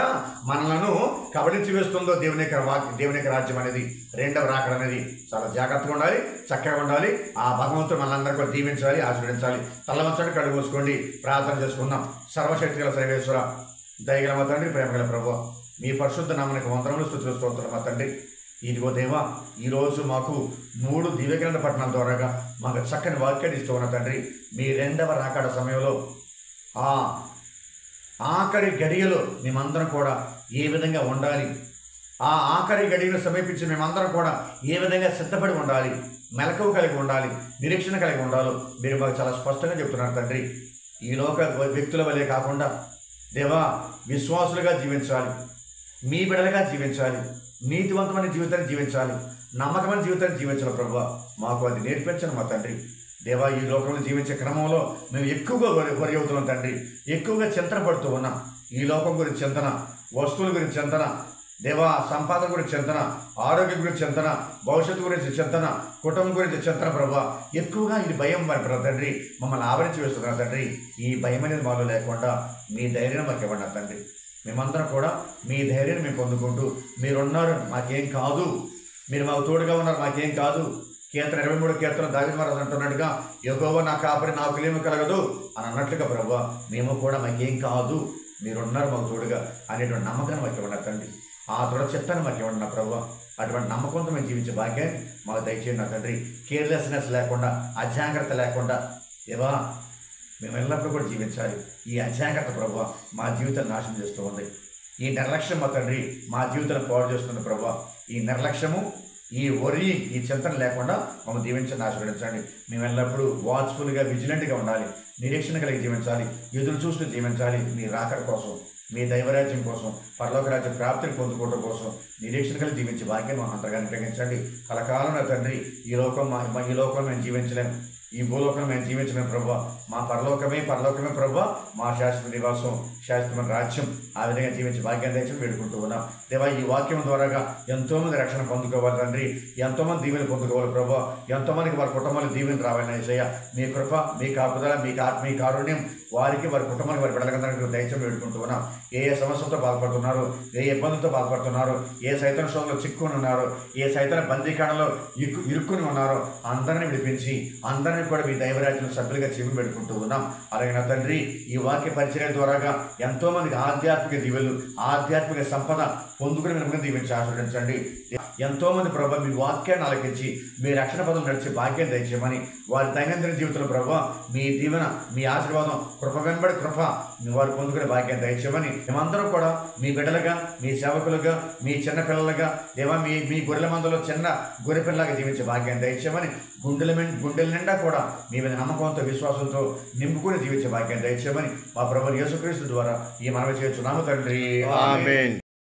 మనలను కబళించి వేస్తుందో దేవుని యొక్క రాజ్యం అనేది, రెండవ రాకడ అనేది. చాలా జాగ్రత్తగా ఉండాలి, చక్కగా ఉండాలి. ఆ భగవంతుడు మనందరూ కూడా దీవించాలి, ఆశీర్వదించాలి. తలవంచండి, కళ్ళు మూసుకోండి, ప్రార్థన చేసుకుందాం. సర్వశక్తి గల సర్వేశ్వర, దయగల మా తండ్రి, ప్రేమగల ప్రభువా, మీ పరిశుద్ధ నామమునకు వందనములు స్తుతులు స్తోత్రాలు మా తండ్రి. ఇదిగో దేవా, ఈరోజు మాకు 3 దివ్యగ్రంథ పట్టణాల ద్వారాగా మాకు చక్కని వాక్యాన్ని ఇస్తూ ఉన్న తండ్రి, మీ రెండవ రాకడ సమయంలో ఆ ఆఖరి గడియలో మేమందరం కూడా ఏ విధంగా ఉండాలి, ఆ ఆఖరి గడియను సమీపించి మేమందరం కూడా ఏ విధంగా సిద్ధపడి ఉండాలి, మెలకువ కలిగి ఉండాలి, నిరీక్షణ కలిగి ఉండాలో మీరు మాకు చాలా స్పష్టంగా చెప్తున్నారు తండ్రి. ఈ లోక వ్యక్తుల వల్లే కాకుండా దేవా, విశ్వాసులుగా జీవించాలి, మీ బిడ్డలుగా జీవించాలి, నీతివంతమైన జీవితాన్ని జీవించాలి, నమ్మకమైన జీవితాన్ని జీవించాలి. ప్రభువా, మాకు అది నేర్పించండి మా తండ్రి. దేవా, ఈ లోకంలో జీవించే క్రమంలో మేము ఎక్కువగా వరి అవుతున్నాం తండ్రి, ఎక్కువగా చింతన పడుతూ ఉన్నాం. ఈ లోకం గురించి చింతన, వస్తువుల గురించి చింతన, దేవా సంపాదన గురించి చింతన, ఆరోగ్యం గురించి చింతన, భవిష్యత్తు గురించి చింతన, కుటుంబం గురించి చింతన. ప్రభా, ఎక్కువగా ఇది భయం మరి తండ్రి మమ్మల్ని ఆవరించి వేస్తున్నారు తండ్రి. ఈ భయం అనేది మాలో లేకుండా మీ ధైర్యం మాకు ఇవ్వండి తండ్రి. మేమందరం కూడా మీ ధైర్యాన్ని మేము పొందుకుంటూ, మీరున్నారు మాకేం కాదు, మీరు మాకు తోడుగా ఉన్నారు మాకేం కాదు. కీర్తన 23 దావీదు మహారాజు అంటున్నట్టుగా యెహోవా నా కాపరి, నాకు లేమి కలగదు అని అన్నట్లుగా ప్రభువా, మేము కూడా మాకేం కాదు, మీరున్నారు మాకు తోడుగా అనేటువంటి నమ్మకాన్ని మాకు ఇవ్వండి తండ్రి. ఆ దృఢ చిత్తాన్ని మాకు ఇవ్వండి నా ప్రభువా. అటువంటి నమ్మకంతో మేము జీవించే భాగ్యాన్ని మాకు దయచేయండి నా తండ్రి. కేర్లెస్నెస్ లేకుండా, అజాగ్రత్త లేకుండా దేవా మేము ఎల్లప్పుడూ కూడా జీవించాలి. ఈ అజాగ్రత్త ప్రభువా మా జీవితాన్ని నాశనం చేస్తూ ఉంది. ఈ నిర్లక్ష్యం మా తండ్రి మా జీవితాన్ని పాడు చేస్తుంది ప్రభువా. ఈ నిర్లక్ష్యము, ఈ వరి, ఈ చింతన లేకుండా మమ్మల్ని దీవించండి, ఆశీర్వదించండి. మేము ఎల్లప్పుడూ వాచ్ఫుల్గా, విజిలెంట్గా ఉండాలి, నిరీక్షణ కలిగి జీవించాలి, ఎదురు చూస్తూ జీవించాలి. మీ రాకడ కోసం, మీ దైవరాజ్యం కోసం, పరలోక రాజ్యం ప్రాప్తిని పొందుకోవడం కోసం నిరీక్షణ కలిగి జీవించే భాగ్యం మా అంతగా అనుగ్రహించండి. కలకాలం నా తండ్రి, ఈ లోకం మేము జీవించలేము, ఈ భూలోకం మేము జీవించలేము ప్రభువా. మా పరలోకమే ప్రభువా, మా శాశ్వత నివాసం, శాశ్వతమైన రాజ్యం. ఆ విధంగా జీవించే భాగ్యం తెచ్చి వేడుకుంటూ ఉన్నాం దేవా. ఈ వాక్యం ద్వారాగా ఎంతోమంది రక్షణ పొందుకోవాలి తండ్రి, ఎంతోమంది దీవెన పొందుకోవాలి ప్రభువా, ఎంతోమందికి వారి కుటుంబాలకు దీవెన రావాలని యేసయ్య. మీ కృప, మీ కాపుదల, మీ కారుణ్యం వారికి, వారి కుటుంబానికి, వారి బిడ్డలందరికీ దయచేసి వేడుకుంటూ ఉన్నాం. ఏ సమస్యలతో బాధపడుతున్నారు, ఏ ఇబ్బందులతో బాధపడుతున్నారు, ఏ సైతన శోధనలో చిక్కుని ఉన్నారు, ఏ సైతన బందీకాణంలో ఇరుక్కుని ఉన్నారో అందరినీ విడిపించి అందరినీ కూడా మీ దైవరాజ్యంలో సభ్యులుగా జీవం పెట్టుకుంటూ ఉన్నాం. అలాగే నా తండ్రి, ఈ వాక్య పరిచర్య ద్వారాగా ఎంతోమందికి ఆధ్యాత్మిక దీవెలు, ఆధ్యాత్మిక సంపద పొందుకుని మిమ్మల్ని దీవించి ఆశీర్వదించండి. ఎంతోమంది ప్రభావ మీ వాక్యాన్ని ఆలకించి మీ రక్షణ పదం నడిచే భాగ్యం దయచేయమని, వారి దైనందిన జీవితంలో ప్రభావ మీ దీవెన, మీ ఆశీర్వాదం, కృప వెంబడి కృప వారు పొందుకునే భాగ్యం దయచేయమని, మేమందరం కూడా మీ బిడ్డలుగా, మీ సేవకులుగా, మీ చిన్న పిల్లలుగా దేవా, మీ గొర్రెల మందలో చిన్న గొర్రె పిల్లలాగా జీవించే భాగ్యం దయచేయమని, గుండెల నిండా కూడా మీ మీద నమ్మకంతో, విశ్వాసంతో నింపుకుని జీవించే భాగ్యం దయచేయమని మా ప్రభువు యేసుక్రీస్తు ద్వారా ఈ మనవి చేస్తున్నాము తండ్రి. ఆమేన్.